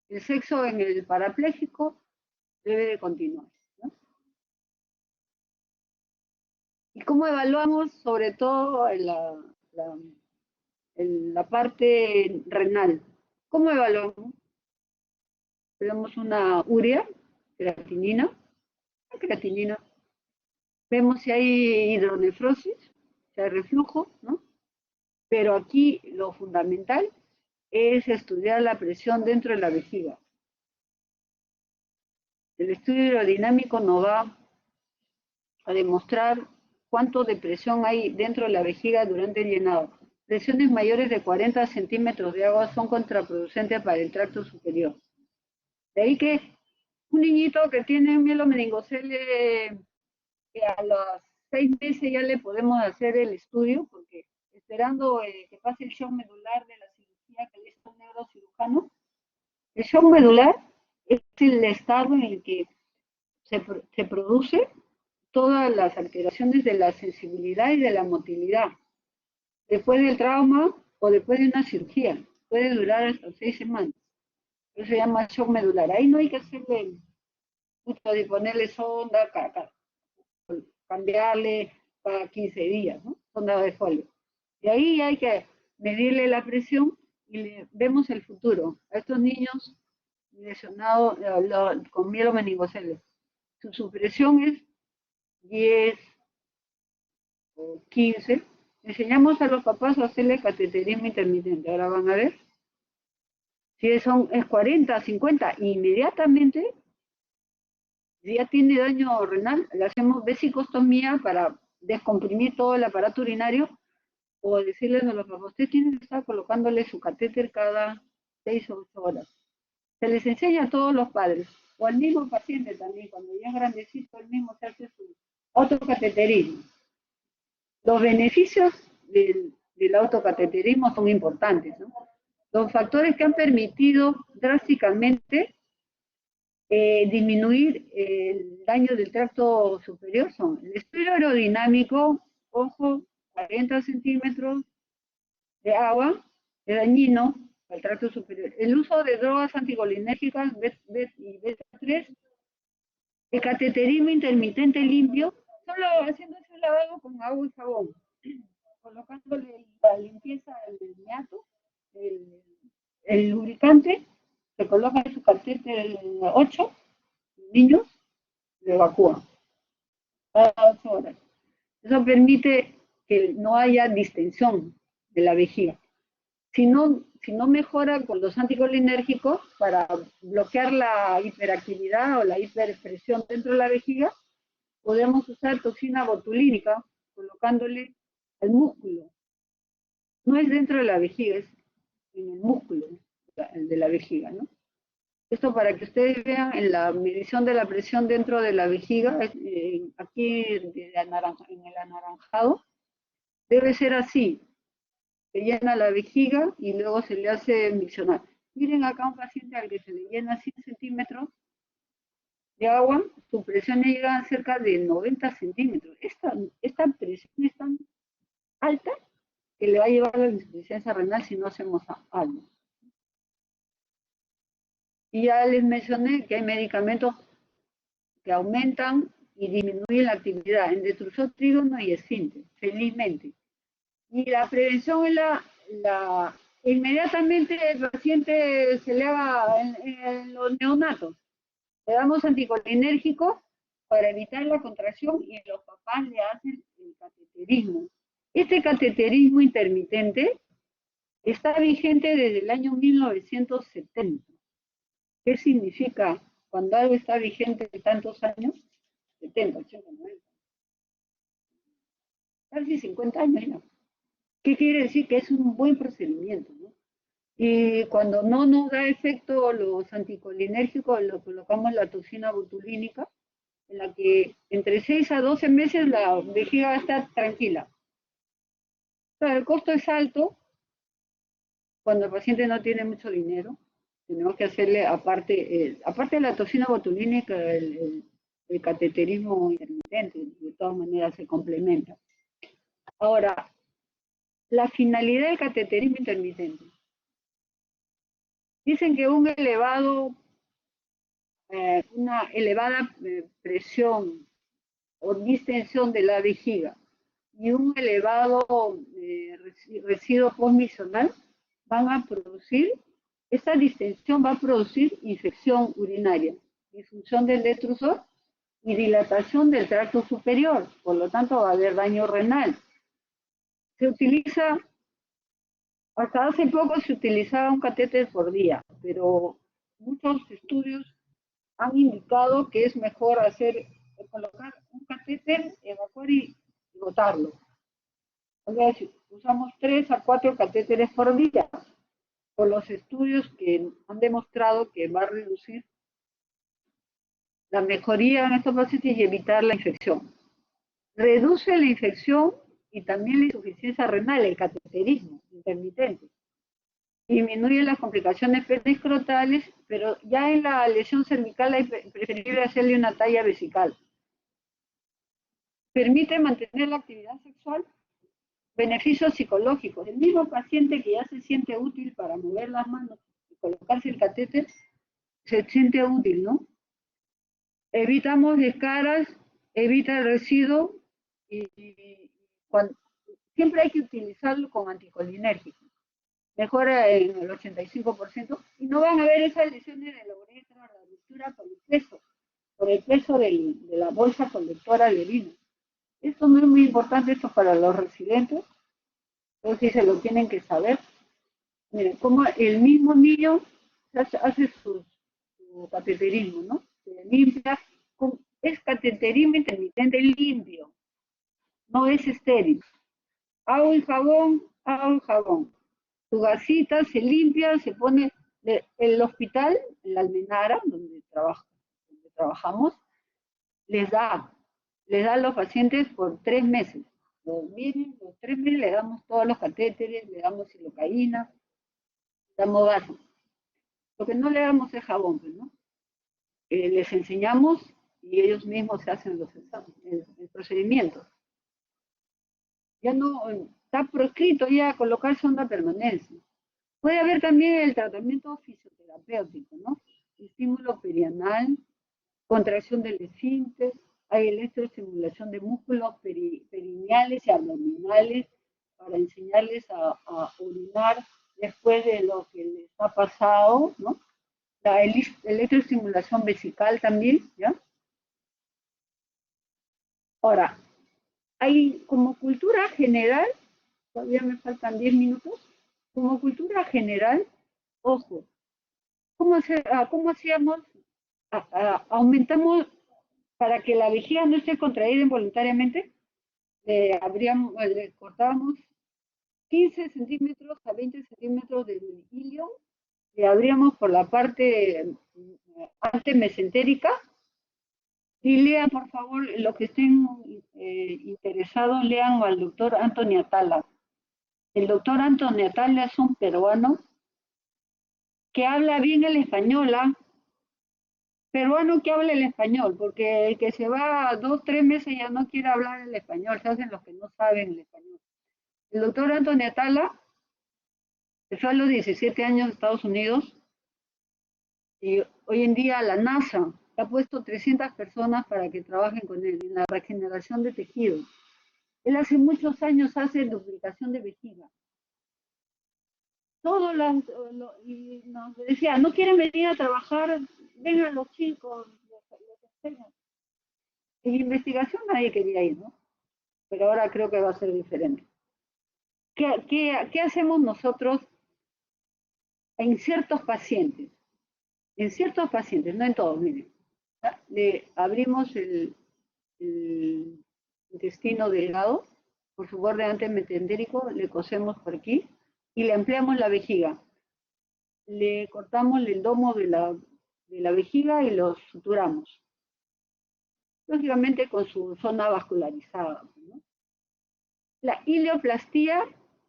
El sexo en el parapléjico debe de continuar, ¿no? ¿Y cómo evaluamos sobre todo la parte renal? ¿Cómo evaluamos? Vemos una urea, creatinina. Vemos si hay hidronefrosis, si hay reflujo, ¿no? Pero aquí lo fundamental es estudiar la presión dentro de la vejiga. El estudio hidrodinámico nos va a demostrar cuánto de presión hay dentro de la vejiga durante el llenado. Presiones mayores de 40 centímetros de agua son contraproducentes para el tracto superior. De ahí que un niñito que tiene mielomeningocele, que a los 6 meses ya le podemos hacer el estudio, porque esperando que pase el shock medular de la cirugía que le hizo un neurocirujano, el shock medular es el estado en el que se produce todas las alteraciones de la sensibilidad y de la motilidad. Después del trauma o después de una cirugía, puede durar hasta 6 semanas. Eso se llama shock medular. Ahí no hay que hacerle mucho de ponerle sonda, cambiarle cada 15 días, ¿no? Sonda de folio. Y ahí hay que medirle la presión y vemos el futuro. A estos niños lesionados con mielomeningocele, su presión es 10 o 15. Enseñamos a los papás a hacerle cateterismo intermitente. Ahora van a ver. Si es 40, 50, inmediatamente, si ya tiene daño renal, le hacemos vesicostomía para descomprimir todo el aparato urinario o decirles a los papás, usted tiene que estar colocándole su catéter cada 6 o 8 horas. Se les enseña a todos los padres, o al mismo paciente también, cuando ya es grandecito, él mismo se hace su autocateterismo. Los beneficios del autocateterismo son importantes, ¿no? Los factores que han permitido drásticamente disminuir el daño del tracto superior son el estudio aerodinámico, ojo, 40 centímetros de agua, es dañino al tracto superior. El uso de drogas anticolinérgicas y beta-3, el cateterismo intermitente limpio, solo haciéndose un lavado con agua y jabón. colocándole la limpieza del meato, el, el lubricante, se coloca en su catéter 8 niños, lo evacúan cada 8 horas. Eso permite que no haya distensión de la vejiga. Si no mejora con los anticolinérgicos para bloquear la hiperactividad o la hiperpresión dentro de la vejiga, podemos usar toxina botulínica colocándole al músculo. No es dentro de la vejiga, es en el músculo de la vejiga, ¿no? Esto para que ustedes vean en la medición de la presión dentro de la vejiga, aquí en el anaranjado, debe ser así. Se llena la vejiga y luego se le hace miccionar. Miren acá un paciente al que se le llena 100 centímetros de agua, su presión llega a cerca de 90 centímetros. Esta presión es tan alta que le va a llevar a la insuficiencia renal si no hacemos algo. Y ya les mencioné que hay medicamentos que aumentan y disminuyen la actividad en detrusotrígono y esfínter, felizmente. Y la prevención es inmediatamente el paciente se le haga en los neonatos. Le damos anticolinérgicos para evitar la contracción y los papás le hacen el cateterismo. Este cateterismo intermitente está vigente desde el año 1970. ¿Qué significa cuando algo está vigente de tantos años? 70, 80, 90. Casi 50 años ya. ¿Qué quiere decir? Que es un buen procedimiento, ¿no? Y cuando no nos da efecto los anticolinérgicos, lo colocamos la toxina botulínica, en la que entre 6 a 12 meses la vejiga va a estar tranquila. O sea, el costo es alto cuando el paciente no tiene mucho dinero. Tenemos que hacerle, aparte de la toxina botulínica, el cateterismo intermitente, de todas maneras se complementa. Ahora, la finalidad del cateterismo intermitente. Dicen que una elevada presión o distensión de la vejiga y un elevado residuo postmiccional van a producir, esta distensión va a producir infección urinaria, disfunción del detrusor y dilatación del tracto superior, por lo tanto va a haber daño renal. Se utiliza, hasta hace poco se utilizaba un catéter por día, pero muchos estudios han indicado que es mejor colocar un catéter, evacuar y botarlo. O sea, si usamos 3 a 4 catéteres por día, por los estudios que han demostrado que va a reducir la mejoría en estos pacientes y evitar la infección. Reduce la infección y también la insuficiencia renal, el cateterismo intermitente. Disminuye las complicaciones periscrotales, pero ya en la lesión cervical es preferible hacerle una talla vesical. Permite mantener la actividad sexual, beneficios psicológicos. El mismo paciente que ya se siente útil para mover las manos y colocarse el catéter, se siente útil, ¿no? Evitamos descaras, evita el residuo y siempre hay que utilizarlo con anticolinérgico. Mejora en el 85% y no van a ver esas lesiones de la uretra, la ruptura por el peso de la bolsa colectora de orina. Esto no es muy importante, esto para los residentes, entonces se lo tienen que saber. Miren, como el mismo niño hace su cateterismo, ¿no? Se limpia, es cateterismo intermitente limpio, no es estéril. Agua y jabón, agua y jabón. Su gasita se limpia, se pone el hospital, en la Almenara, donde trabajamos, les da a los pacientes por 3 meses. Vienen los 3 meses, le damos todos los catéteres, le damos silocaína, le damos gas. Lo que no le damos es jabón, ¿no? Les enseñamos y ellos mismos se hacen el procedimiento. Ya no está proscrito ya colocar sonda permanencia. Puede haber también el tratamiento fisioterapéutico, ¿no? Estímulo perianal, contracción del esfínter, hay electroestimulación de músculos perineales y abdominales para enseñarles a orinar después de lo que les ha pasado, ¿no? La electroestimulación vesical también, ¿ya? Ahora, hay como cultura general, todavía me faltan 10 minutos, como cultura general, ojo, ¿cómo hacíamos? Aumentamos para que la vejiga no esté contraída involuntariamente, le cortábamos 15 centímetros a 20 centímetros del ilio, le abríamos por la parte antemesentérica. Y lean, por favor, los que estén interesados, lean al doctor Anthony Atala. El doctor Anthony Atala es un peruano que habla bien el español, ¿ah? Peruano que habla el español, porque el que se va 2, 3 meses ya no quiere hablar el español, se hacen los que no saben el español. El doctor Anthony Atala se fue a los 17 años de Estados Unidos y hoy en día la NASA ha puesto 300 personas para que trabajen con él en la regeneración de tejidos. Él hace muchos años hace duplicación de vejiga. Todos y nos decía, no quieren venir a trabajar, vengan los chicos, los enseñan. En investigación nadie quería ir, ¿no? Pero ahora creo que va a ser diferente. ¿Qué hacemos nosotros en ciertos pacientes? En ciertos pacientes, no en todos, miren. Le abrimos el intestino delgado por su borde antemetendérico, le cosemos por aquí y le ampliamos la vejiga. Le cortamos el domo de la vejiga y lo suturamos. Lógicamente con su zona vascularizada, ¿no? La ileoplastía,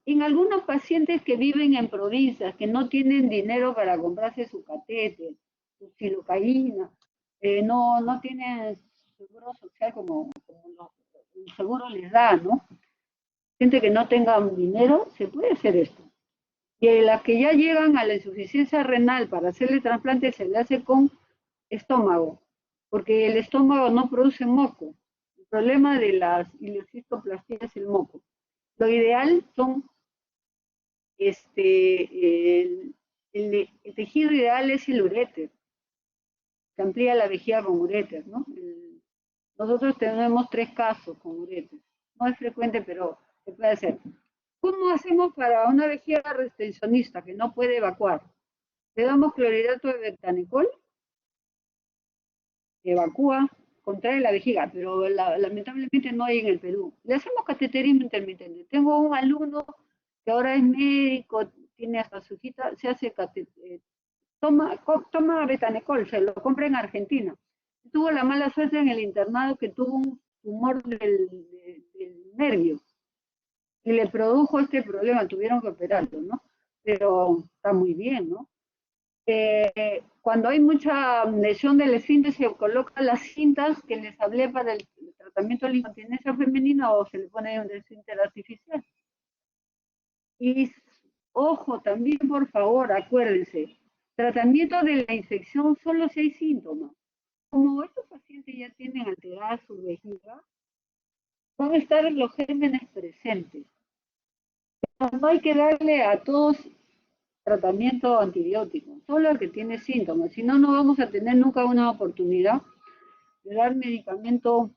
en algunos pacientes que viven en provincias, que no tienen dinero para comprarse su catéter, su silocaína, no tienen seguro social como el seguro les da, ¿no? Gente que no tenga dinero, se puede hacer esto. Y en las que ya llegan a la insuficiencia renal para hacerle trasplante, se le hace con estómago, porque el estómago no produce moco. El problema de las ileocistoplastías es el moco. Lo ideal son, el tejido ideal es el uréter. Se amplía la vejiga con uréter, ¿no? Nosotros tenemos 3 casos con uréter. No es frecuente, pero se puede hacer. ¿Cómo hacemos para una vejiga retencionista que no puede evacuar? Le damos clorhidrato de betanicol, evacúa, contrae la vejiga, pero lamentablemente no hay en el Perú. Le hacemos cateterismo intermitente. Tengo un alumno que ahora es médico, tiene hasta su hijita, se hace toma betanecol, se lo compra en Argentina. Tuvo la mala suerte en el internado que tuvo un tumor del nervio y le produjo este problema, tuvieron que operarlo, ¿no? Pero está muy bien, ¿no? Cuando hay mucha lesión del esfínter se colocan las cintas que les hablé para el tratamiento de la incontinencia femenina o se le pone un esfínter artificial. Y ojo, también por favor, acuérdense, tratamiento de la infección solo si hay síntomas. Como estos pacientes ya tienen alterada su vejiga, van a estar los gérmenes presentes. No hay que darle a todos tratamiento antibiótico, solo el que tiene síntomas, si no, no vamos a tener nunca una oportunidad de dar medicamento,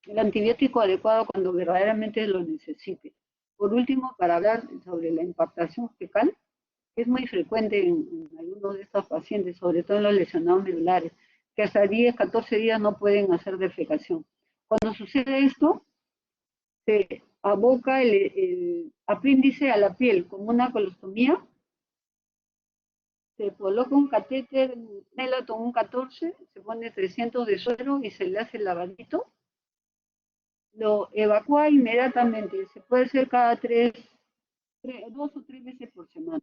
el antibiótico adecuado cuando verdaderamente lo necesite. Por último, para hablar sobre la impactación fecal, es muy frecuente en algunos de estos pacientes, sobre todo en los lesionados medulares, que hasta 10, 14 días no pueden hacer defecación. Cuando sucede esto, se aboca el apéndice a la piel como una colostomía, se coloca un catéter Nelaton un 14, se pone 300 de suero y se le hace el lavadito, lo evacúa inmediatamente, se puede hacer cada 2 o 3 veces por semana.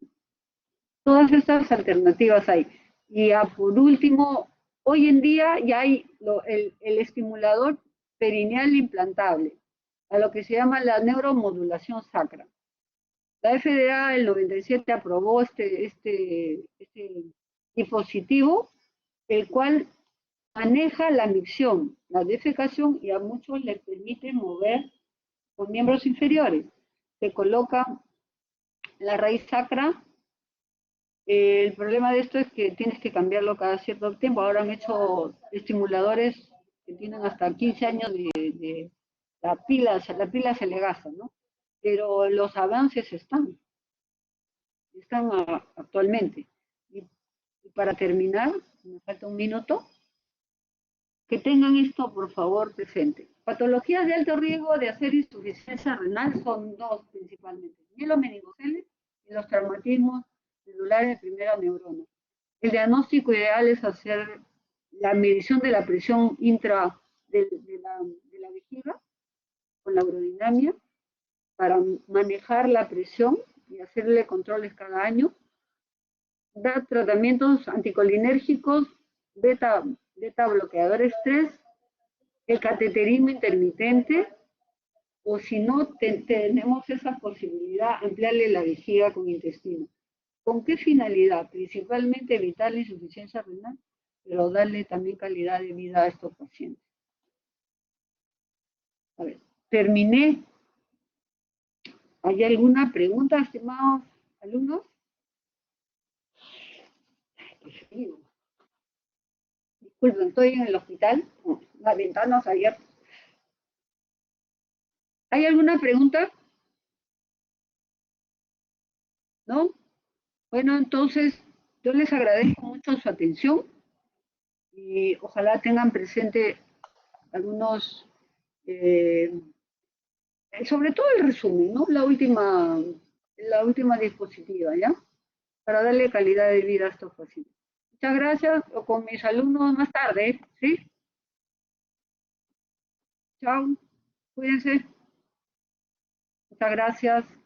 Todas estas alternativas hay. Y por último, hoy en día ya hay el estimulador perineal implantable, a lo que se llama la neuromodulación sacra. La FDA en el 97 aprobó este dispositivo, el cual maneja la micción. la defecación y a muchos les permite mover los miembros inferiores. Se coloca la raíz sacra. El problema de esto es que tienes que cambiarlo cada cierto tiempo. Ahora han hecho estimuladores que tienen hasta 15 años de la pila se le gasta, ¿no? Pero los avances están actualmente. Y para terminar, me falta un minuto, que tengan esto por favor presente. Patologías de alto riesgo de hacer insuficiencia renal son dos principalmente, mielomeningoceles y los traumatismos celulares de primera neurona. El diagnóstico ideal es hacer la medición de la presión intra de la vejiga con la urodinamia para manejar la presión y hacerle controles cada año. Dar tratamientos anticolinérgicos, beta bloqueadores 3, el cateterismo intermitente, o si no tenemos esa posibilidad, ampliarle la vejiga con intestino. ¿Con qué finalidad? Principalmente evitar la insuficiencia renal, pero darle también calidad de vida a estos pacientes. A ver, terminé. ¿Hay alguna pregunta, estimados alumnos? Qué frío. Disculpen, estoy en el hospital, las ventanas abiertas. ¿Hay alguna pregunta? ¿No? Bueno, entonces yo les agradezco mucho su atención y ojalá tengan presente algunos, eh, sobre todo el resumen, ¿no? La última diapositiva, ¿ya? Para darle calidad de vida a estos pacientes. Muchas gracias, o con mis alumnos más tarde, ¿sí? Chao, cuídense. Muchas gracias.